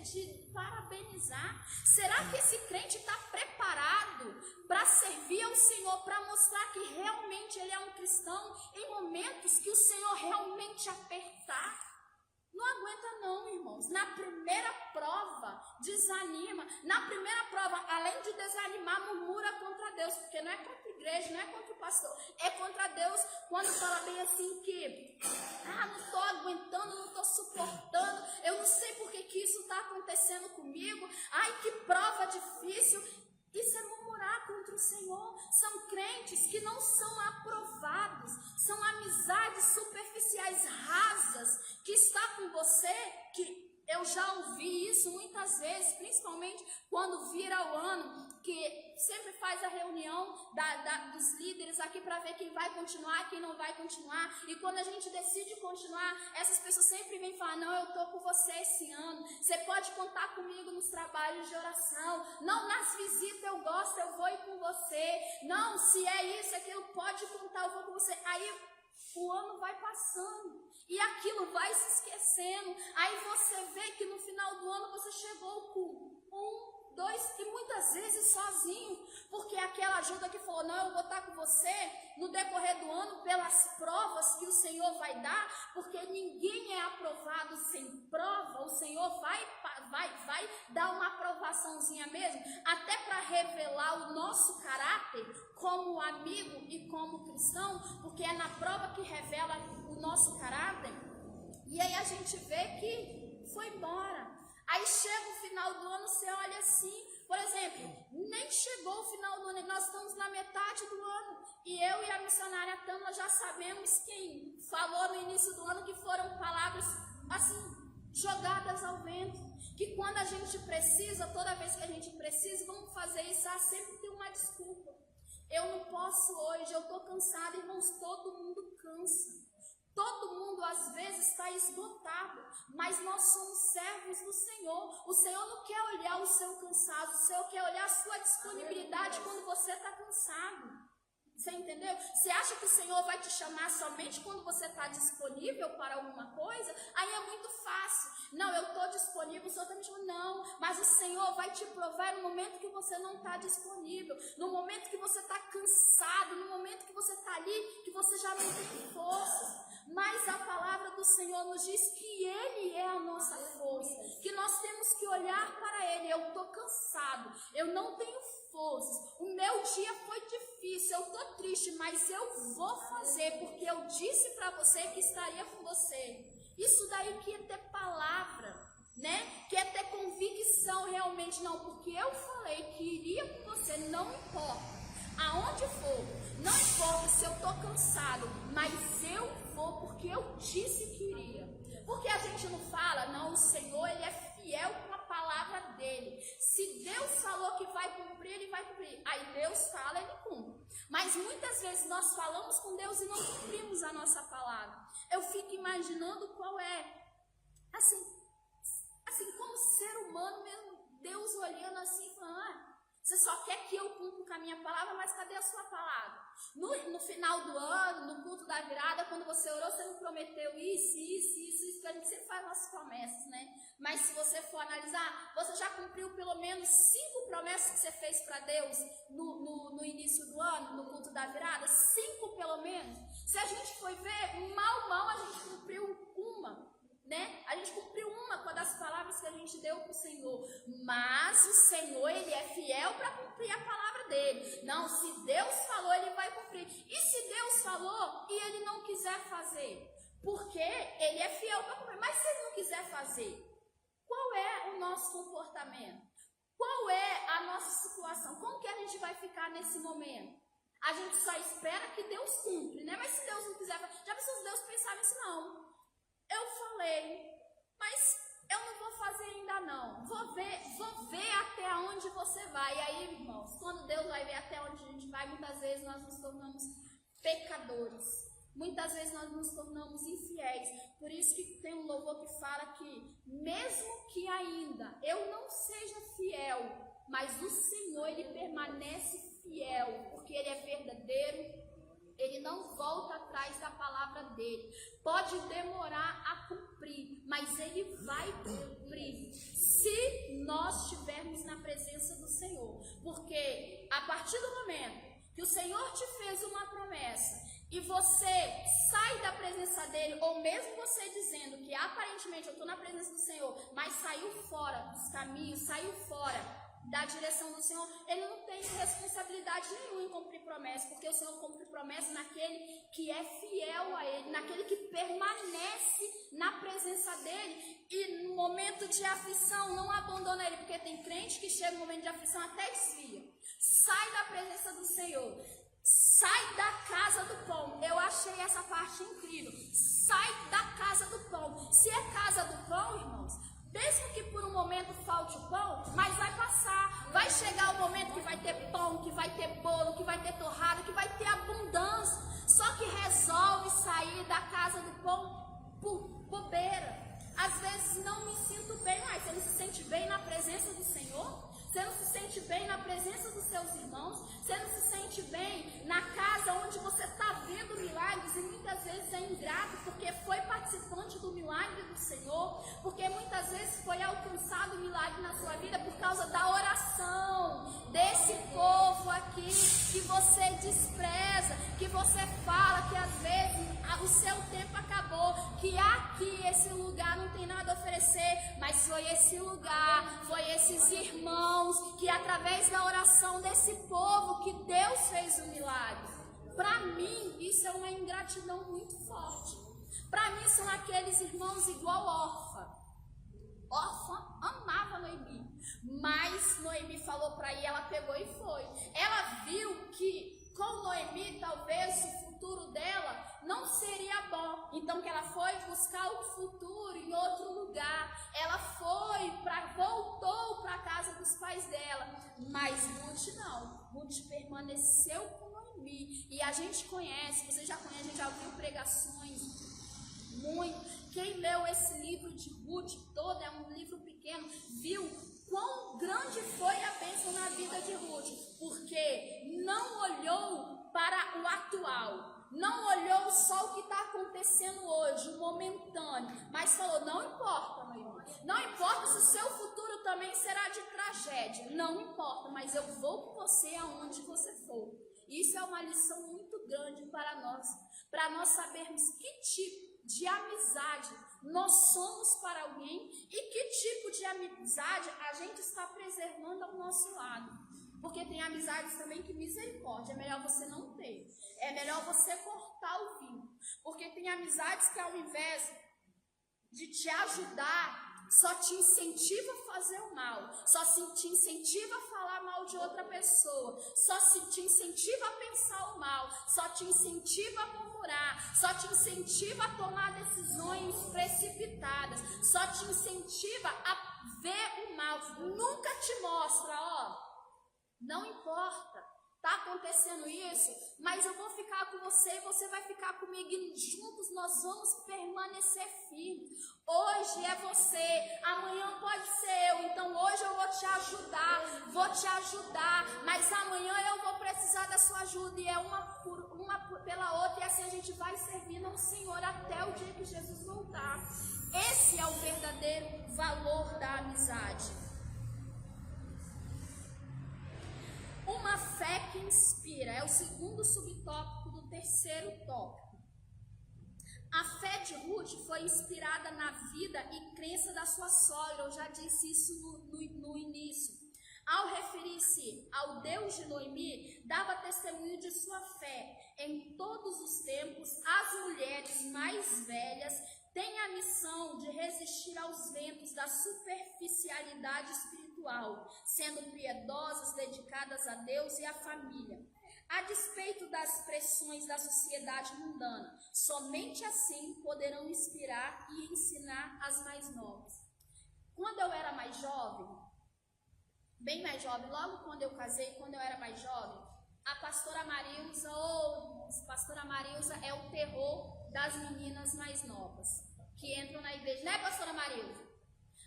de parabenizar? Será que esse crente está preparado para servir ao Senhor, para mostrar que realmente ele é um cristão em momentos que o Senhor realmente apertar? Não aguenta não, irmãos. Na primeira prova, desanima. Na primeira prova, além de desanimar, murmura contra Deus. Porque não é contra a igreja, não é contra o pastor. É contra Deus quando fala bem assim que não estou aguentando, não estou suportando. Eu não sei por que isso está acontecendo comigo. Ai, que prova difícil. Isso é murmurar contra o Senhor. São crentes que não são aprovados. São amizades superficiais, rasas, que está com você, que eu já ouvi isso muitas vezes, principalmente quando vira o ano, que sempre faz a reunião dos líderes aqui para ver quem vai continuar, quem não vai continuar. E quando a gente decide continuar, essas pessoas sempre vêm falar, não, eu estou com você esse ano, você pode contar comigo nos trabalhos de oração, não, nas visitas eu gosto, eu vou ir com você, não, se é isso, aquilo, pode contar, eu vou com você. Aí o ano vai passando e aquilo vai se esquecendo. Aí você vê que no final do ano você chegou com 1 dois, e muitas vezes sozinho, porque aquela ajuda que falou, não, eu vou estar com você no decorrer do ano pelas provas que o Senhor vai dar, porque ninguém é aprovado sem prova, o Senhor vai dar uma aprovaçãozinha mesmo, até para revelar o nosso caráter como amigo e como cristão, porque é na prova que revela o nosso caráter. E aí a gente vê que foi embora. Aí chega o final do ano, você olha assim, por exemplo, nem chegou o final do ano, nós estamos na metade do ano, e eu e a missionária Tâmara já sabemos quem falou no início do ano que foram palavras assim, jogadas ao vento, que quando a gente precisa, toda vez que a gente precisa, vamos fazer isso, sempre tem uma desculpa. Eu não posso hoje, eu estou cansada, irmãos, todo mundo cansa. Todo mundo às vezes está esgotado, mas nós somos servos do Senhor. O Senhor não quer olhar o seu cansaço, o Senhor quer olhar a sua disponibilidade quando você está cansado. Você entendeu? Você acha que o Senhor vai te chamar somente quando você está disponível para alguma coisa? Aí é muito fácil. Não, eu estou disponível, o Senhor está me chamando. Não, mas o Senhor vai te provar no momento que você não está disponível, no momento que você está cansado, no momento que você está ali, que você já não tem forças. Mas a palavra do Senhor nos diz que Ele é a nossa força, que nós temos que olhar para Ele. Eu estou cansado, eu não tenho forças, o meu dia foi difícil, eu estou triste, mas eu vou fazer, porque eu disse para você que estaria com você. Isso daí que é ter palavra, né? Que é ter convicção realmente, não, porque eu falei que iria com você, não importa aonde for, não importa se eu estou cansado, mas eu vou porque eu disse que iria. Porque a gente não fala, não, o Senhor, Ele é fiel com a palavra dele. Se Deus falou que vai cumprir, Ele vai cumprir. Aí Deus fala, Ele cumpre. Mas muitas vezes nós falamos com Deus e não cumprimos a nossa palavra. Eu fico imaginando qual é, assim como ser humano mesmo, Deus olhando assim e falando, você só quer que eu cumpra com a minha palavra, mas cadê a sua palavra? No final do ano, no culto da virada, quando você orou, você não prometeu isso, que a gente sempre faz nossas promessas, né? Mas se você for analisar, você já cumpriu pelo menos 5 promessas que você fez para Deus no início do ano, no culto da virada? 5 pelo menos. Se a gente for ver, mal a gente cumpriu uma. Né? A gente cumpriu uma das palavras que a gente deu para o Senhor, mas o Senhor, Ele é fiel para cumprir a palavra dele. Não, se Deus falou, Ele vai cumprir. E se Deus falou e Ele não quiser fazer? Porque Ele é fiel para cumprir. Mas se Ele não quiser fazer, qual é o nosso comportamento? Qual é a nossa situação? Como que a gente vai ficar nesse momento? A gente só espera que Deus cumpre, né? Mas se Deus não quiser fazer, já precisa Deus pensar nisso, não. Eu falei, mas eu não vou fazer ainda não. Vou ver até onde você vai. E aí, irmãos, quando Deus vai ver até onde a gente vai, muitas vezes nós nos tornamos pecadores. Muitas vezes nós nos tornamos infiéis. Por isso que tem um louvor que fala que, mesmo que ainda eu não seja fiel, mas o Senhor, Ele permanece fiel, porque Ele é verdadeiro. Ele não volta atrás da palavra dele. Pode demorar a cumprir, mas ele vai cumprir se nós estivermos na presença do Senhor. Porque a partir do momento que o Senhor te fez uma promessa e você sai da presença dele, ou mesmo você dizendo que aparentemente eu estou na presença do Senhor, mas saiu fora dos caminhos, saiu fora da direção do Senhor, ele não tem responsabilidade nenhuma em cumprir promessa, porque o Senhor cumpre promessa naquele que é fiel a Ele, naquele que permanece na presença dEle, e no momento de aflição não abandona Ele, porque tem crente que chega no momento de aflição até desvia, sai da presença do Senhor, sai da casa do pão. Eu achei essa parte incrível, sai da casa do pão. Se é casa do pão, irmãos, mesmo que por um momento falte o pão, mas vai passar. Vai chegar o momento que vai ter pão, que vai ter bolo, que vai ter torrada, que vai ter abundância. Só que resolve sair da casa do pão por bobeira. Às vezes não me sinto bem, mas você não se sente bem na presença do Senhor? Você não se sente bem na presença dos seus irmãos? Você não se sente bem na casa onde você está vendo milagres e muitas vezes é ingrato porque foi participante do milagre do Senhor, porque muitas vezes foi alcançado o milagre na sua vida por causa da oração desse povo aqui, que você despreza, que você fala que às vezes o seu tempo acabou, que aqui esse lugar não tem nada a oferecer, mas foi esse lugar, foi esses irmãos que através da oração desse povo que Deus fez o milagre. Para mim isso é uma ingratidão muito forte. Para mim são aqueles irmãos igual Orfa. Orfa amava Noemi, mas Noemi falou para ir, ela pegou e foi. Ela viu que com Noemi talvez o futuro dela não seria bom, então que ela foi buscar o futuro em outro lugar. Ela voltou para a casa dos pais dela, mas Ruth não. Ruth permaneceu com Noemi, e a gente conhece, você já conhece, a gente já ouviu pregações muito. Quem leu esse livro de Ruth todo, é um livro pequeno, viu quão grande foi a bênção na vida de Ruth, porque não olhou para o atual, não olhou só o que está acontecendo hoje, o momentâneo, mas falou, não importa, meu irmão, não importa se o seu futuro também será de tragédia, não importa, mas eu vou com você aonde você for. Isso é uma lição muito grande para nós sabermos que tipo de amizade nós somos para alguém e que tipo de amizade a gente está preservando ao nosso lado. Porque tem amizades também que misericórdia, é melhor você não ter, é melhor você cortar o vínculo. Porque tem amizades que ao invés de te ajudar, só te incentiva a fazer o mal, só te incentiva a falar mal de outra pessoa, só te incentiva a pensar o mal, só te incentiva a murmurar, só te incentiva a tomar decisões precipitadas, só te incentiva a ver o mal, nunca te mostra, não importa, tá acontecendo isso, mas eu vou ficar com você e você vai ficar comigo e juntos nós vamos permanecer firmes. Hoje é você, amanhã pode ser eu, então hoje eu vou te ajudar, mas amanhã eu vou precisar da sua ajuda, e é uma pela outra, e assim a gente vai servindo ao Senhor até o dia que Jesus voltar. Esse é o verdadeiro valor da amizade. Uma fé que inspira, é o segundo subtópico do terceiro tópico. A fé de Ruth foi inspirada na vida e crença da sua sogra, eu já disse isso no início. Ao referir-se ao Deus de Noemi, dava testemunho de sua fé. Em todos os tempos, as mulheres mais velhas têm a missão de resistir aos ventos da superficialidade espiritual, sendo piedosas, dedicadas a Deus e à família. A despeito das pressões da sociedade mundana, somente assim poderão inspirar e ensinar as mais novas. Quando eu era mais jovem, bem mais jovem, logo quando eu casei, quando eu era mais jovem, a pastora Marilza, pastora Marilza é o terror das meninas mais novas, que entram na igreja, né, pastora Marilza?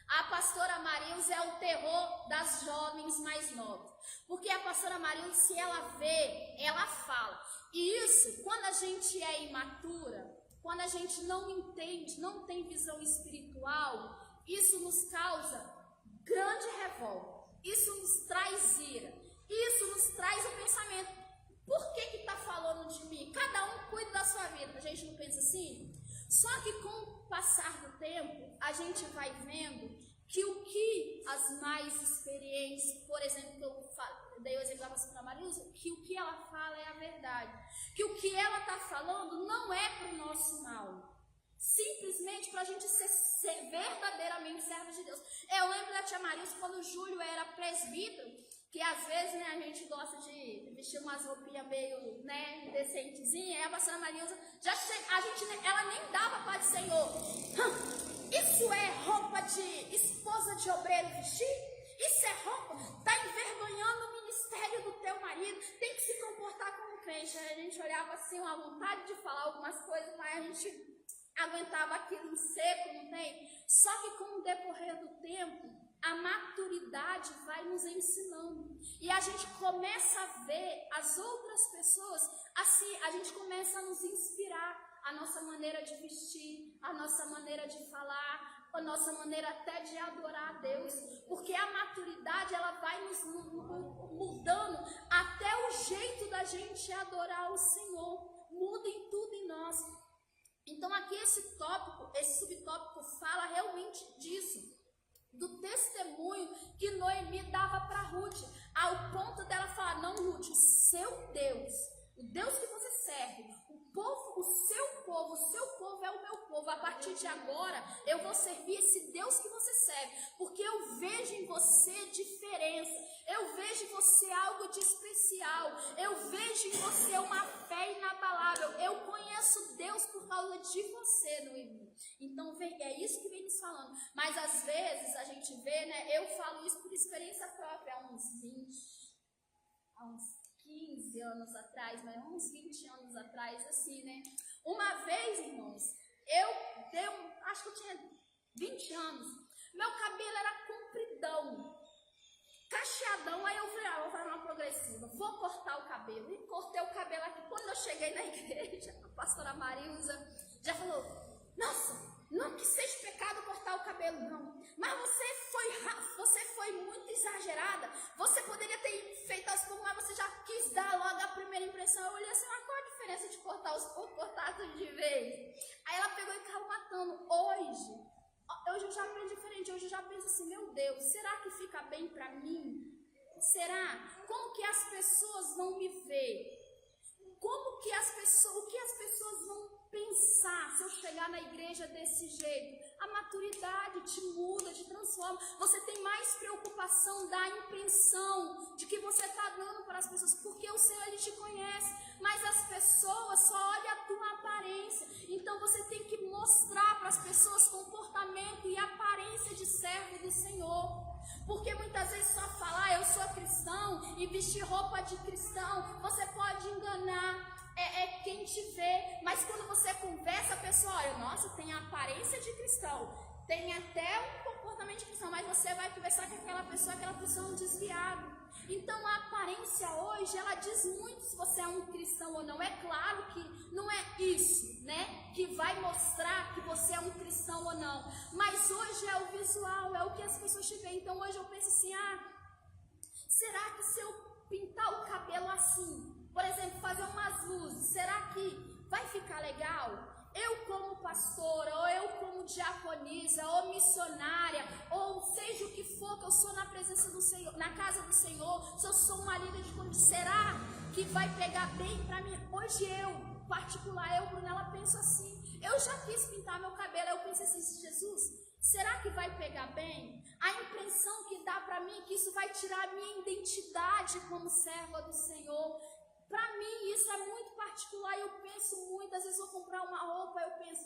A pastora Marilza é o terror das jovens mais novas, porque a pastora Marilza, se ela vê, ela fala. E isso, quando a gente é imatura, quando a gente não entende, não tem visão espiritual, isso nos causa grande revolta, isso nos traz ira, isso nos traz o pensamento, por que está falando de mim? Cada um cuida da sua vida, a gente não pensa assim? Só que com o passar do tempo, a gente vai vendo que o que as mais experientes, por exemplo, que eu dei o exemplo da pastora Marilza, que o que ela fala é a verdade, que o que ela está falando não é para o nosso mal, simplesmente para a gente ser verdadeiramente servos de Deus. Eu lembro da tia Marilza, quando o Júlio era presbítero, que às vezes, né, a gente gosta de vestir umas roupinhas meio, né, decentezinha, e a pastora Marilza, ela nem dava paz do Senhor. Isso é roupa de esposa de obreiro vestir? Isso é roupa? Está envergonhando o ministério do teu marido, tem que se comportar como crente. Aí a gente olhava assim, uma vontade de falar algumas coisas, mas a gente aguentava aquilo no seco, não tem? Só que com o decorrer do tempo, a maturidade vai nos ensinando, e a gente começa a ver as outras pessoas, assim, a gente começa a nos inspirar, a nossa maneira de vestir, a nossa maneira de falar. a nossa maneira até de adorar a Deus, porque a maturidade ela vai nos mudando até o jeito da gente adorar o Senhor, muda em tudo em nós. Então aqui esse subtópico fala realmente disso, do testemunho que Noemi dava para Ruth, ao ponto dela falar: não, Ruth, o seu Deus, o Deus que você serve, o seu povo é o meu povo. A partir de agora eu vou servir esse Deus que você serve, porque eu vejo em você diferença, eu vejo em você algo de especial, eu vejo em você uma fé inabalável, eu conheço Deus por causa de você, Noemi. Então é isso que vem nos falando. Mas às vezes a gente vê, né, eu falo isso por experiência própria, há uns 15 anos atrás, mas uns 20 anos atrás, assim, né? Uma vez, irmãos, acho que eu tinha 20 anos, meu cabelo era compridão, cacheadão, aí eu falei: vou fazer uma progressiva, vou cortar o cabelo. E cortei o cabelo aqui. Quando eu cheguei na igreja, a pastora Marilza já falou: nossa, não que seja pecado cortar o cabelo, não, mas você foi muito exagerada, você poderia ter feito aos poucos, mas você já quis dar logo a primeira impressão. Eu olhei assim: mas qual a diferença de cortar os poucos, cortar tudo de vez? Aí ela pegou e caiu matando. Hoje eu já penso diferente, hoje eu já penso assim: meu Deus, será que fica bem pra mim? Será? Como que as pessoas vão me ver? O que as pessoas vão pensar se eu chegar na igreja desse jeito? A maturidade te muda, te transforma. Você tem mais preocupação da impressão de que você está dando para as pessoas, porque o Senhor, Ele te conhece, mas as pessoas só olham a tua aparência. Então você tem que mostrar para as pessoas comportamento e aparência de servo do Senhor. Porque muitas vezes só falar: eu sou cristão, e vestir roupa de cristão, você pode enganar quem te vê. Mas quando você conversa, a pessoa olha: nossa, tem a aparência de cristão, tem até um comportamento de cristão, mas você vai conversar com aquela pessoa é um desviado. Então a aparência hoje, ela diz muito se você é um cristão ou não. É claro que não é isso, né, que vai mostrar que você é um cristão ou não, mas hoje é o visual, é o que as pessoas te veem. Então hoje eu penso assim: será que se eu pintar o cabelo assim, por exemplo, fazer umas luzes, será que vai ficar legal? Eu como pastora, ou eu como diaconisa, ou missionária, ou seja o que for que eu sou na presença do Senhor, na casa do Senhor, se eu sou uma líder de convite, será que vai pegar bem pra mim? Hoje eu, Brunella, penso assim. Eu já quis pintar meu cabelo, eu pensei assim: Jesus, será que vai pegar bem? A impressão que dá pra mim é que isso vai tirar a minha identidade como serva do Senhor. Para mim isso é muito particular, eu penso muito. Às vezes eu vou comprar uma roupa, eu penso: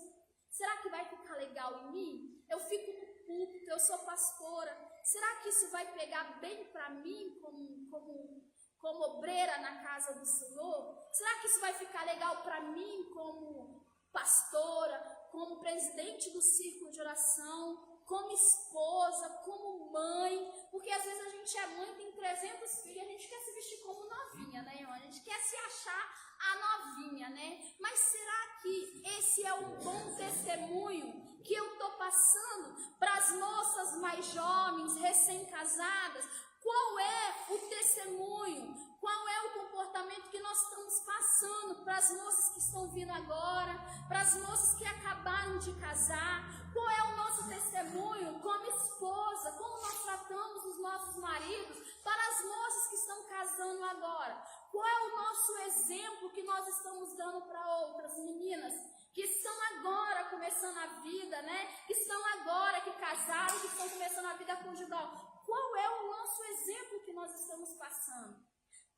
será que vai ficar legal em mim? Eu fico no púlpito, eu sou pastora, será que isso vai pegar bem para mim como obreira na casa do Senhor? Será que isso vai ficar legal para mim como pastora, como presidente do círculo de oração, como esposa, como mãe? Porque às vezes a gente é mãe, tem 300 filhos, a gente quer se vestir como novinha, né, irmã? A gente quer se achar a novinha, né? Mas será que esse é um bom testemunho que eu tô passando para as moças mais jovens, recém-casadas? Qual é o testemunho? Qual é o comportamento que nós estamos passando para as moças que estão vindo agora, para as moças que acabaram de casar? Qual é o nosso testemunho como esposa? Como nós tratamos os nossos maridos para as moças que estão casando agora? Qual é o nosso exemplo que nós estamos dando para outras meninas que estão agora começando a vida, né? Que estão agora, que casaram, que estão começando a vida conjugal? Qual é o nosso exemplo que nós estamos passando?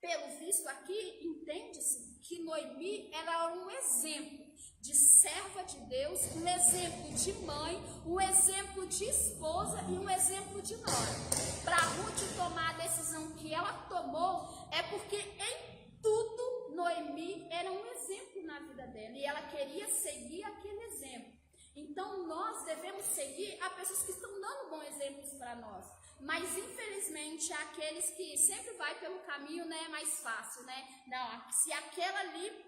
Pelo visto aqui, entende-se que Noemi era um exemplo de serva de Deus, um exemplo de mãe, um exemplo de esposa e um exemplo de nora. Para Ruth tomar a decisão que ela tomou, é porque em tudo Noemi era um exemplo na vida dela e ela queria seguir aquele exemplo. Então nós devemos seguir a pessoas que estão dando bons exemplos para nós. Mas infelizmente aqueles que sempre vai pelo caminho, né, mais fácil, né? Não, se aquela ali,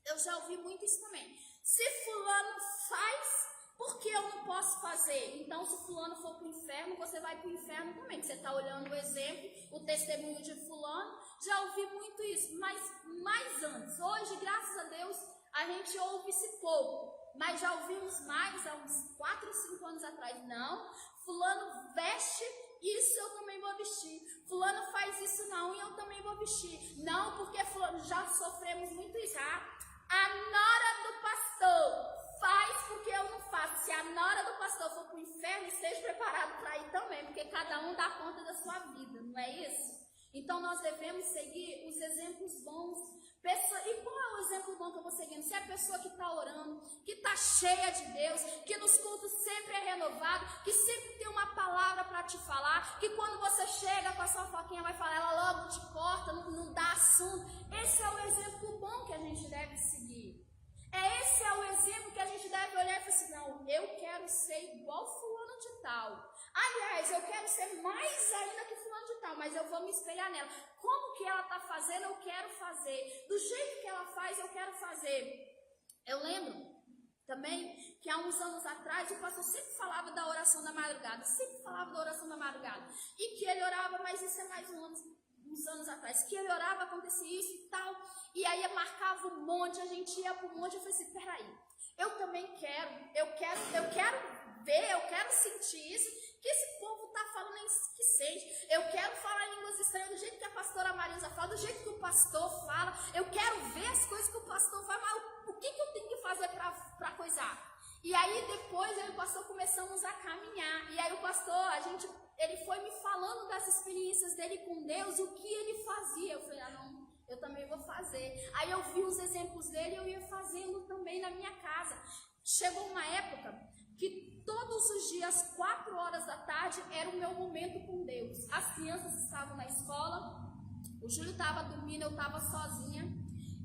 eu já ouvi muito isso também. Se fulano faz, Por que eu não posso fazer? Então, se fulano for para o inferno, você vai para o inferno também. Você está olhando o exemplo, o testemunho de fulano. Já ouvi muito isso, mas mais antes. Hoje, graças a Deus, a gente ouve-se pouco. Mas já ouvimos mais há uns 4 ou 5 anos atrás. Não, fulano veste isso, eu também vou vestir. Fulano faz isso, não, e eu também vou vestir. Não, porque fulano, já sofremos muito isso. A nora do pastor faz porque eu não faço. Se a nora do pastor for para o inferno, esteja preparado para ir também, porque cada um dá conta da sua vida, não é isso? Então nós devemos seguir os exemplos bons. E qual é o exemplo bom que eu vou seguindo? Se é a pessoa que está orando, que está cheia de Deus, que nos cultos sempre é renovado, que sempre tem uma palavra para te falar, que quando você chega com a sua foquinha vai falar, ela logo te corta, não dá assunto. Esse é o exemplo bom que a gente deve seguir. Esse é o exemplo que a gente deve olhar e falar assim, não, eu quero ser igual fulano de tal. Aliás, eu quero ser mais ainda que fulano de tal, mas eu vou me espelhar nela. Como que ela está fazendo, eu quero fazer. Do jeito que ela faz, eu quero fazer. Eu lembro também que há uns anos atrás o pastor sempre falava da oração da madrugada. E que ele orava, mas isso é mais uns anos atrás, que ele orava, acontecia isso e tal. E aí marcava um monte, a gente ia para o monte. Eu falei assim, peraí, eu também quero ver, eu quero sentir isso que esse povo está falando, que sente. Eu quero falar em línguas estranhas do jeito que a pastora Marisa fala, do jeito que o pastor fala. Eu quero ver as coisas que o pastor fala, mas o que eu tenho que fazer para coisar? E aí depois eu e o pastor começamos a caminhar. E aí o pastor, ele foi me falando das experiências dele com Deus e o que ele fazia. Eu falei, não, eu também vou fazer. Aí eu vi os exemplos dele e eu ia fazendo também na minha casa. Chegou uma época que todos os dias, 4 horas da tarde, era o meu momento com Deus. As crianças estavam na escola, o Júlio estava dormindo, eu estava sozinha.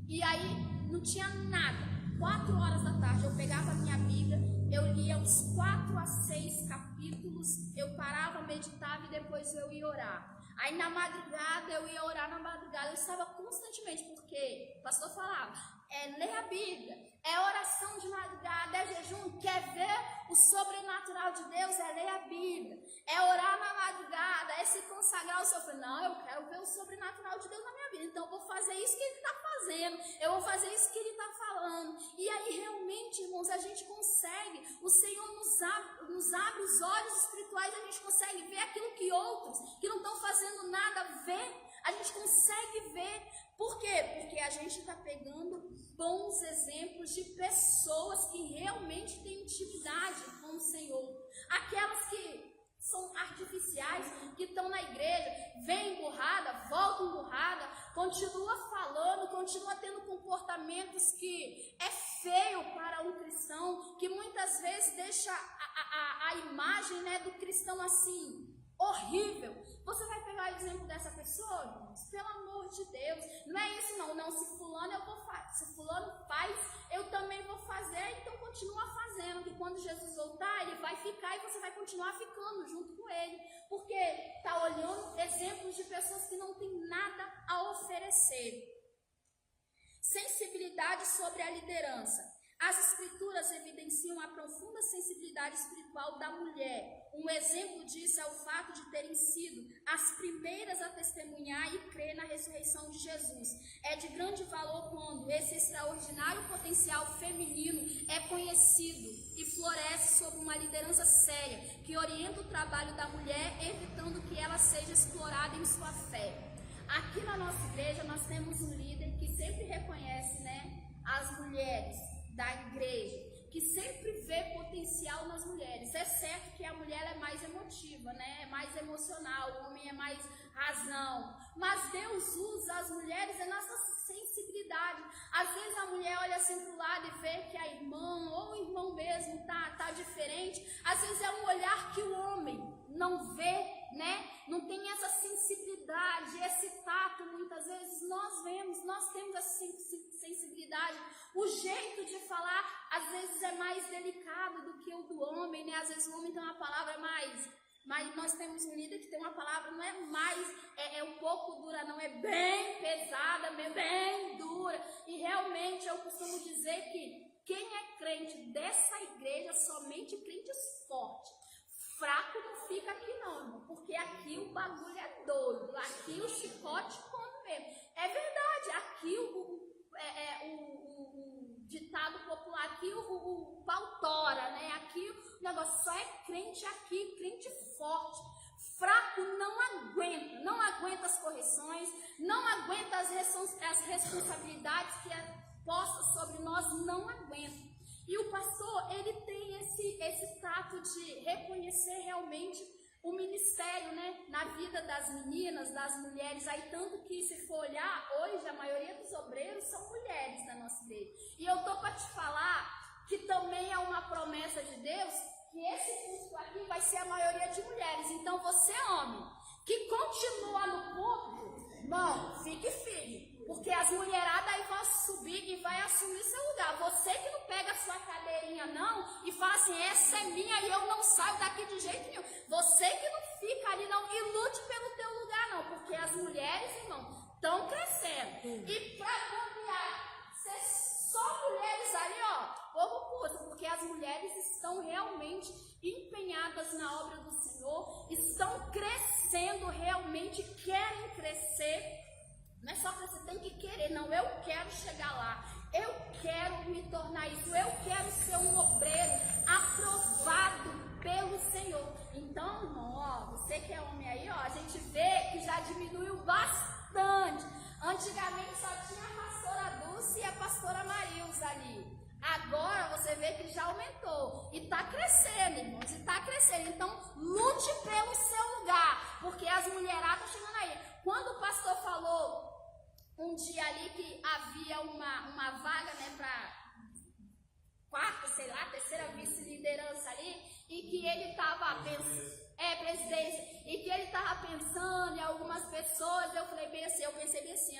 E aí não tinha nada. 4 horas da tarde eu pegava a minha Bíblia, eu lia uns 4 a 6 capítulos, eu parava, meditava e depois eu ia orar. Aí na madrugada, eu ia orar na madrugada, eu estava constantemente, porque o pastor falava, ler a Bíblia, é oração de madrugada, é jejum, quer ver o sobrenatural de Deus, é ler a Bíblia, é orar na madrugada, é se consagrar ao Senhor. Eu falei, não, eu quero ver o sobrenatural de Deus na minha vida, então eu vou fazer isso que Ele está fazendo, eu vou fazer isso que Ele está falando. E aí realmente, irmãos, a gente consegue, o Senhor nos abre os olhos espirituais, a gente consegue ver aquilo que outros que não estão fazendo nada vê, a gente consegue ver. Por quê? Porque a gente está pegando bons exemplos de pessoas que realmente têm intimidade com o Senhor. Aquelas que são artificiais, que estão na igreja, vem emburrada, volta emburrada, continua falando, continua tendo comportamentos que é feio para um cristão, que muitas vezes deixa a imagem, né, do cristão assim, horrível. Você vai pegar o exemplo dessa pessoa, irmãos? Pelo amor de Deus, não é isso não, se fulano eu vou fazer, se fulano faz, eu também vou fazer, então continua fazendo, que quando Jesus voltar, ele vai ficar e você vai continuar ficando junto com ele, porque está olhando exemplos de pessoas que não têm nada a oferecer. Sensibilidade sobre a liderança. As escrituras evidenciam a profunda sensibilidade espiritual da mulher. Um exemplo disso é o fato de terem sido as primeiras a testemunhar e crer na ressurreição de Jesus. É de grande valor quando esse extraordinário potencial feminino é conhecido e floresce sob uma liderança séria, que orienta o trabalho da mulher, evitando que ela seja explorada em sua fé. Aqui na nossa igreja nós temos um líder que sempre reconhece, as mulheres da igreja, que sempre vê potencial nas mulheres. É certo que a mulher é mais emotiva, é mais emocional, o homem é mais razão, mas Deus usa as mulheres em nossa sensibilidade. Às vezes a mulher olha assim para o lado e vê que a irmã ou o irmão mesmo tá diferente. Às vezes é um olhar que o homem não vê, não tem essa sensibilidade, esse tato. Muitas vezes nós vemos, nós temos essa sensibilidade. O jeito de falar às vezes é mais delicado do que o do homem, Às vezes o homem tem uma palavra mas nós temos um líder que tem uma palavra, não é mais, é um pouco dura, não, é bem pesada, bem dura. E realmente eu costumo dizer que quem é crente dessa igreja, somente crentes fortes. Fraco não fica aqui não, irmão, porque aqui o bagulho é doido, aqui o chicote come mesmo. É verdade, aqui o ditado popular, aqui o pau tora, né? Aqui o negócio só é crente aqui, crente forte. Fraco não aguenta as correções, não aguenta as responsabilidades que é posta sobre nós, não aguenta. E o pastor, ele tem esse tato de reconhecer realmente o ministério, né, na vida das meninas, das mulheres, aí tanto que se for olhar, hoje a maioria dos obreiros são mulheres da nossa igreja. E eu tô para te falar que também é uma promessa de Deus, que esse curso aqui vai ser a maioria de mulheres. Então você, homem, que continua no púlpito, irmão, fique firme, porque as mulheradas aí vão subir e vai assumir seu lugar. Você que não pega a sua cadeirinha não e fala assim, essa é minha e eu não saio daqui de jeito nenhum. Você que não fica ali não e lute pelo teu lugar não, porque as mulheres, irmão, estão crescendo. E para cambiar, ser só mulheres ali, ó, povo puto, porque as mulheres estão realmente empenhadas na obra do Senhor, estão crescendo realmente, querem crescer. Não é só que você tem que querer, não, eu quero chegar lá, eu quero me tornar isso, eu quero ser um obreiro aprovado pelo Senhor. Então, irmão, ó, você que é homem aí, ó, a gente vê que já diminuiu bastante. Antigamente só tinha a pastora Dulce e a pastora Marilza ali. Agora você vê que já aumentou. E tá crescendo, irmãos, e tá crescendo. Então, lute pelo seu lugar, porque as mulheradas estão chegando aí. Quando o pastor falou um dia ali que havia uma vaga, né, para quarta, sei lá, terceira vice-liderança ali, e que ele estava pensando, presidência, e que ele estava pensando em algumas pessoas, eu falei bem assim, eu pensei bem assim,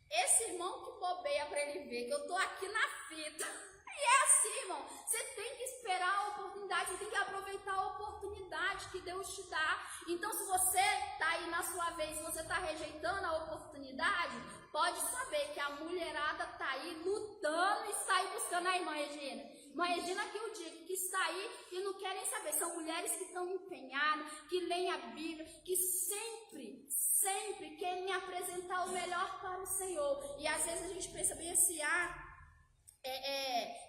esse irmão que bobeia para ele ver que eu tô aqui na fita. E é assim, irmão, você tem que esperar a oportunidade, você tem que aproveitar a oportunidade que Deus te dá. Então, se você tá aí na sua vez, se você tá rejeitando a oportunidade, pode saber que a mulherada tá aí lutando e está aí buscando a irmã Regina. Irmã Regina que eu digo, que está aí e não querem saber. São mulheres que estão empenhadas, que leem a Bíblia, que sempre querem apresentar o melhor para o Senhor. E às vezes a gente pensa bem assim,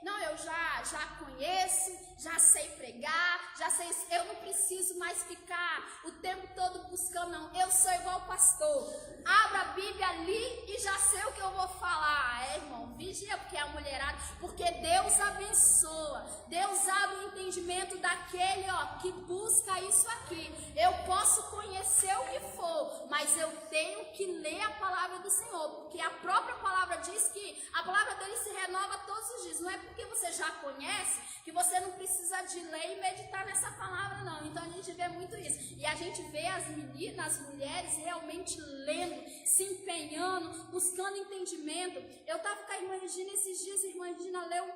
não, eu já conheço, já sei pregar, já sei, eu não preciso mais ficar o tempo todo buscando, não, eu sou igual o pastor, abra a Bíblia ali e já sei o que eu vou falar, irmão, vigia, porque é a mulherada, porque Deus abençoa, Deus abre o entendimento daquele, que busca isso aqui. Eu posso conhecer o que for, mas eu tenho que ler a palavra do Senhor, porque a própria palavra diz que a palavra dele se renova todos os dias. Não é porque você já conhece que você não precisa de ler e meditar nessa palavra, não. Então a gente vê muito isso. E a gente vê as meninas, as mulheres realmente lendo, se empenhando, buscando entendimento. Eu estava com a irmã Regina esses dias, a irmã Regina leu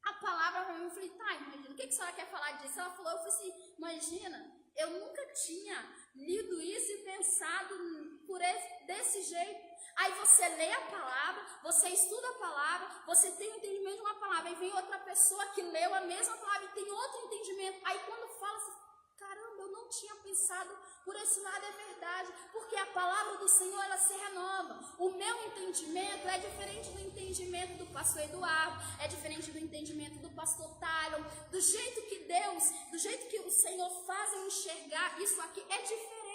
a palavra para mim. Eu falei, tá, irmã Regina, o que a senhora quer falar disso? Ela falou, eu falei assim, irmã Regina, eu nunca tinha lido isso e pensado desse jeito. Aí você lê a palavra, você estuda a palavra, você tem o entendimento de uma palavra, e vem outra pessoa que leu a mesma palavra e tem outro entendimento. Aí quando fala assim, caramba, eu não tinha pensado por esse lado, é verdade, porque a palavra do Senhor, ela se renova. O meu entendimento é diferente do entendimento do pastor Eduardo, é diferente do entendimento do pastor Tyron, do jeito que Deus, do jeito que o Senhor faz eu enxergar isso aqui, é diferente.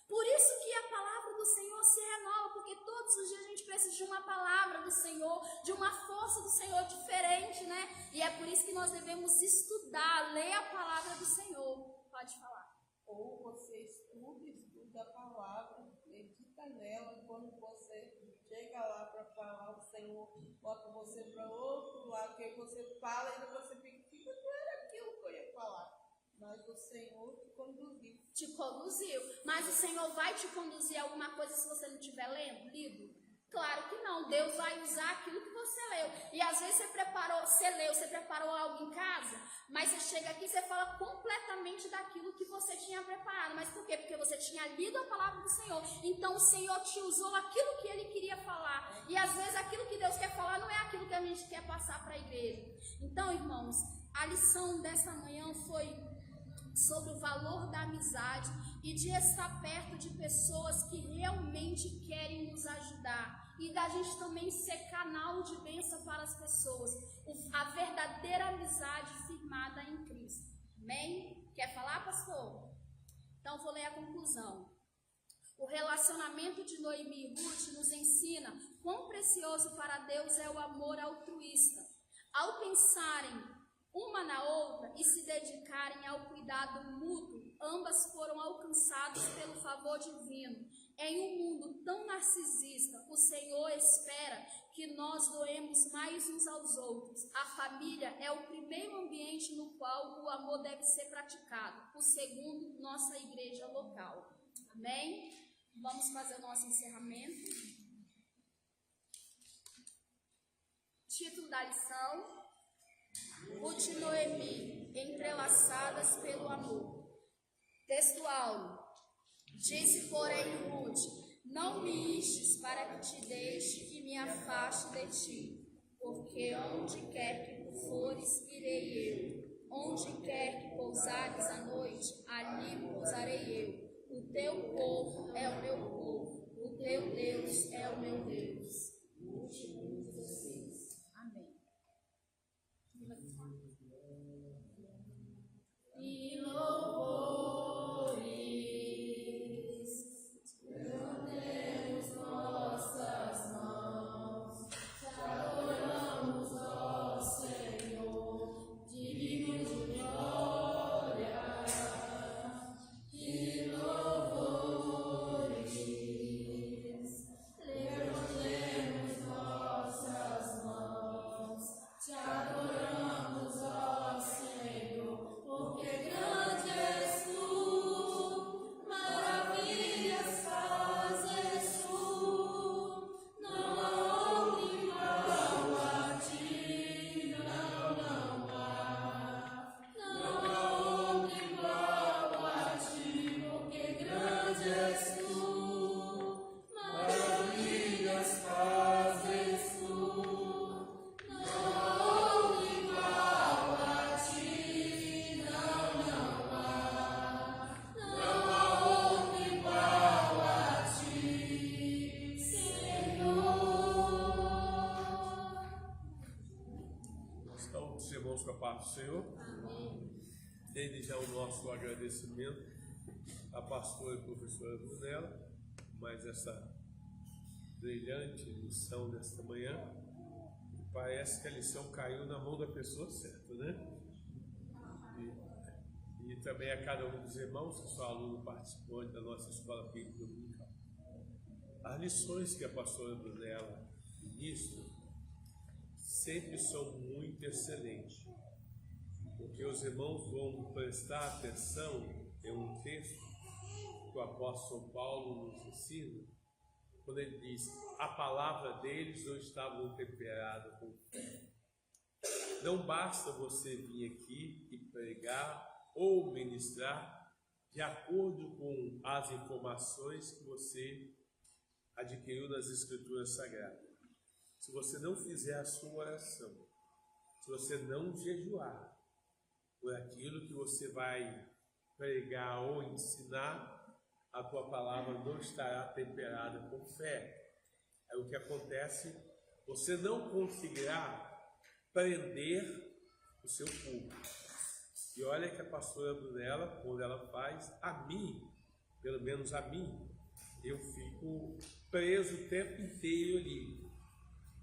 Por isso que a palavra do Senhor se renova, porque todos os dias a gente precisa de uma palavra do Senhor, de uma força do Senhor diferente, né? E é por isso que nós devemos estudar, ler a palavra do Senhor. Pode falar. Ou você estuda a palavra, medita nela, e quando você chega lá para falar, o Senhor bota você para outro lado, que aí você fala e depois você fica, não era aquilo que eu ia falar. Mas o Senhor te conduziu. Te conduziu. Mas o Senhor vai te conduzir a alguma coisa se você não estiver lido? Claro que não, Deus vai usar aquilo que você leu. E às vezes você preparou algo em casa, mas você chega aqui e você fala completamente daquilo que você tinha preparado. Mas por quê? Porque você tinha lido a palavra do Senhor. Então o Senhor te usou aquilo que Ele queria falar. E às vezes aquilo que Deus quer falar não é aquilo que a gente quer passar para a igreja. Então, irmãos, a lição dessa manhã foi sobre o valor da amizade e de estar perto de pessoas que realmente querem nos ajudar. E da gente também ser canal de bênção para as pessoas. A verdadeira amizade firmada em Cristo. Amém? Quer falar, pastor? Então vou ler a conclusão. O relacionamento de Noemi e Ruth nos ensina quão precioso para Deus é o amor altruísta. Ao pensarem uma na outra e se dedicarem ao cuidado mútuo, ambas foram alcançadas pelo favor divino. Em um mundo tão narcisista, o Senhor espera que nós doemos mais uns aos outros. A família é o primeiro ambiente no qual o amor deve ser praticado. O segundo, nossa igreja local. Amém? Vamos fazer o nosso encerramento. Título da lição: Ruth e Noemi, entrelaçadas pelo amor. Textual: disse, porém, Ruth: não me istes para que te deixe e me afaste de ti, porque onde quer que tu fores, irei eu. Onde quer que pousares à noite, ali pousarei eu. O teu povo é o meu povo, o teu Deus é o meu Deus. Amém. E louvores, levantemos nossas mãos, te adoramos, ó Senhor, digno de glória. E louvores, levantemos nossas mãos, te adoramos, ó Senhor, porque grande és tu, maravilhas fazes tu, não há outro igual a ti, não há outro igual a ti, porque grande és tu, maravilhas fazes tu, não há outro igual a ti, não há outro igual a ti, Senhor. Então, os irmãos com a paz do Senhor. Desde já o nosso agradecimento à pastora e professora Brunella, mais essa brilhante lição nesta manhã. Parece que a lição caiu na mão da pessoa certa, né? E também a cada um dos irmãos que são aluno participante da nossa escola bíblica dominical. As lições que a pastora Brunella ministra sempre são muito excelentes, porque os irmãos vão prestar atenção em um texto que o apóstolo Paulo nos ensina, quando ele diz: a palavra deles não estava temperada com fé. Não basta você vir aqui e pregar ou ministrar de acordo com as informações que você adquiriu nas Escrituras Sagradas. Se você não fizer a sua oração, se você não jejuar por aquilo que você vai pregar ou ensinar, a tua palavra não estará temperada com fé. Aí o que acontece? Você não conseguirá prender o seu público. E olha que a pastora Brunella, quando ela faz, a mim, pelo menos a mim, eu fico preso o tempo inteiro ali.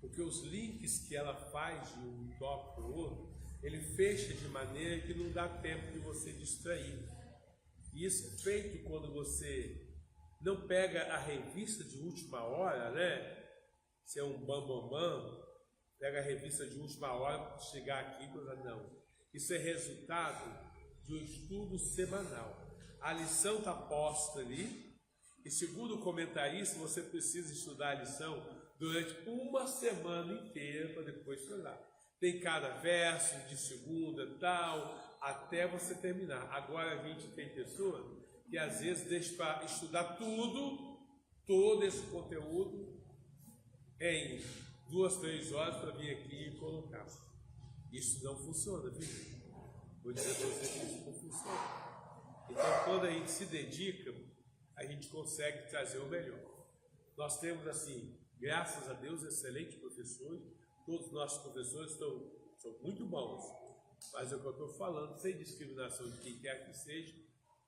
Porque os links que ela faz de um tópico para o outro, ele fecha de maneira que não dá tempo de você distrair. E isso é feito quando você não pega a revista de última hora, né? Se é um bambambam, pega a revista de última hora para chegar aqui e falar: não. Isso é resultado de um estudo semanal. A lição está posta ali, e segundo o comentarista, você precisa estudar a lição durante uma semana inteira para depois estudar. Tem cada verso de segunda, tal, até você terminar. Agora a gente tem pessoas que às vezes deixa para estudar todo esse conteúdo em 2, 3 horas para vir aqui e colocar. Isso não funciona, viu? Vou dizer para vocês que isso não funciona. Então, quando a gente se dedica, a gente consegue trazer o melhor. Nós temos, assim, graças a Deus, excelentes professores. Todos os nossos professores são muito bons. Mas é o que eu estou falando, sem discriminação de quem quer que seja,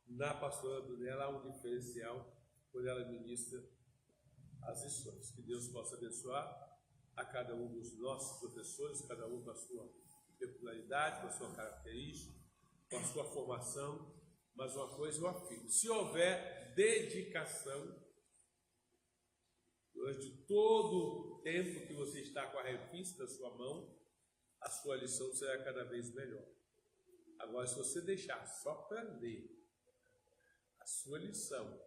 na pastora Brunella há um diferencial quando ela ministra as lições. Que Deus possa abençoar a cada um dos nossos professores, cada um com a sua peculiaridade, com a sua característica, com a sua formação. Mas uma coisa eu afirmo: se houver dedicação, durante todo o tempo que você está com a revista na sua mão, a sua lição será cada vez melhor. Agora, se você deixar só para ler a sua lição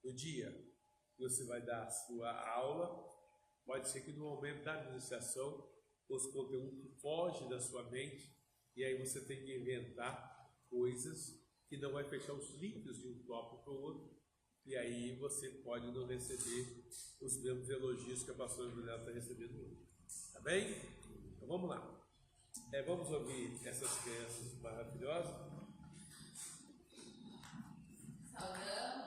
no dia que você vai dar a sua aula, pode ser que no momento da administração os conteúdos fogem da sua mente e aí você tem que inventar coisas que não vai fechar os links de um tópico para o outro, e aí você pode não receber os mesmos elogios que a pastora Brunella está recebendo hoje. Tá bem? Então vamos lá. Vamos ouvir essas crianças maravilhosas. Saudamos.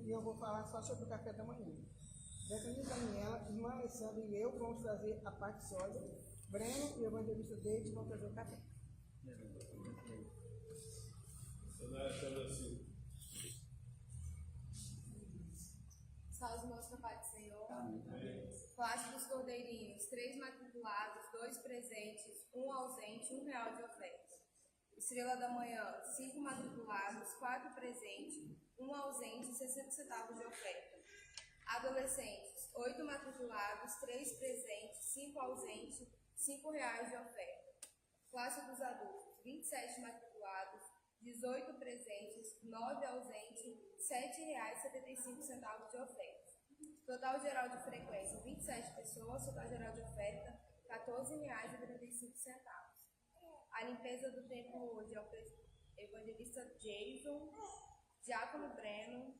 Eu vou falar só sobre o café da manhã. Betânia Daniela, irmã Alessandra e eu vamos trazer a parte sólida. Breno e o evangelista David vão trazer o café. Salve os meus Pai do Senhor. Classe dos Cordeirinhos, 3 matriculados, 2 presentes, 1 ausente, R$1 de oferta. Estrela da Manhã, 5 matriculados, 4 presentes, 1 ausente, 60 centavos de oferta. Adolescentes, 8 matriculados, 3 presentes, 5 ausentes, R$5 de oferta. Classe dos Adultos, 27 matriculados, 18 presentes, 9 ausentes, R$ 7,75 de oferta. Total geral de frequência, 27 pessoas. Total geral de oferta, R$ 14,35. A limpeza do templo hoje é o evangelista Jason, diácono Breno,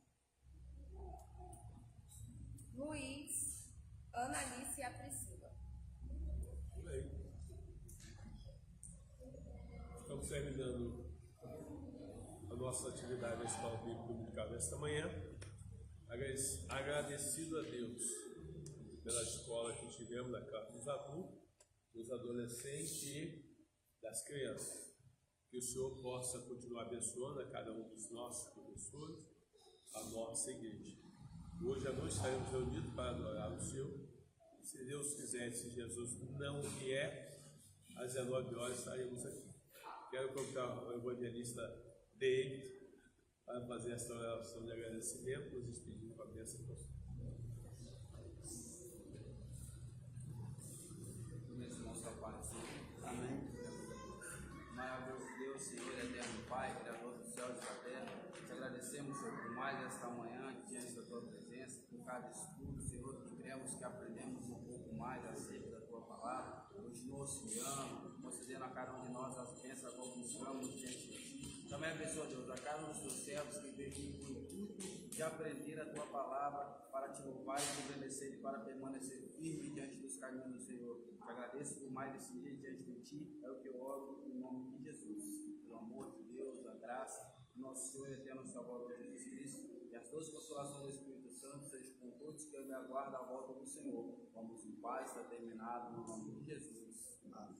Luiz, Ana Alice e a Priscila. Bem, estamos terminando a nossa atividade na Escola Bíblica Dominical desta manhã. Agradecido a Deus pela escola que tivemos na casa dos adultos, dos adolescentes e das crianças. Que o Senhor possa continuar abençoando a cada um dos nossos professores, a nossa igreja. Hoje à noite estaremos reunidos para adorar o Senhor. Se Deus quiser, se Jesus não vier, às 19 horas estaremos aqui. Quero convidar o evangelista David para fazer essa oração de agradecimento, nos despedindo com a bênção do Senhor. Nossa paz. Amém. Maravilhoso Deus, Senhor, eterno Pai, Criador dos céus e da terra, te agradecemos, Senhor, por mais esta manhã, diante da tua presença, por cada estudo, Senhor, que cremos que aprendemos um pouco mais acerca da tua palavra. Continua auxiliando, concedendo a cada um de nós as bênçãos que buscamos diante de ti. Também abençoa, Deus, a cada um dos teus servos que veio aqui com o intuito de aprender a tua palavra para te louvar e te obedecer e para permanecer firme diante dos caminhos do Senhor. Te agradeço por mais esse dia diante de ti, é o que eu oro em nome de Jesus. Pelo amor de Deus, a graça do nosso Senhor e eterno Salvador Jesus Cristo, e as duas consolações do Espírito Santo sejam com todos que me aguardam a volta do Senhor. Vamos em paz, está terminado, no nome de Jesus. Amém.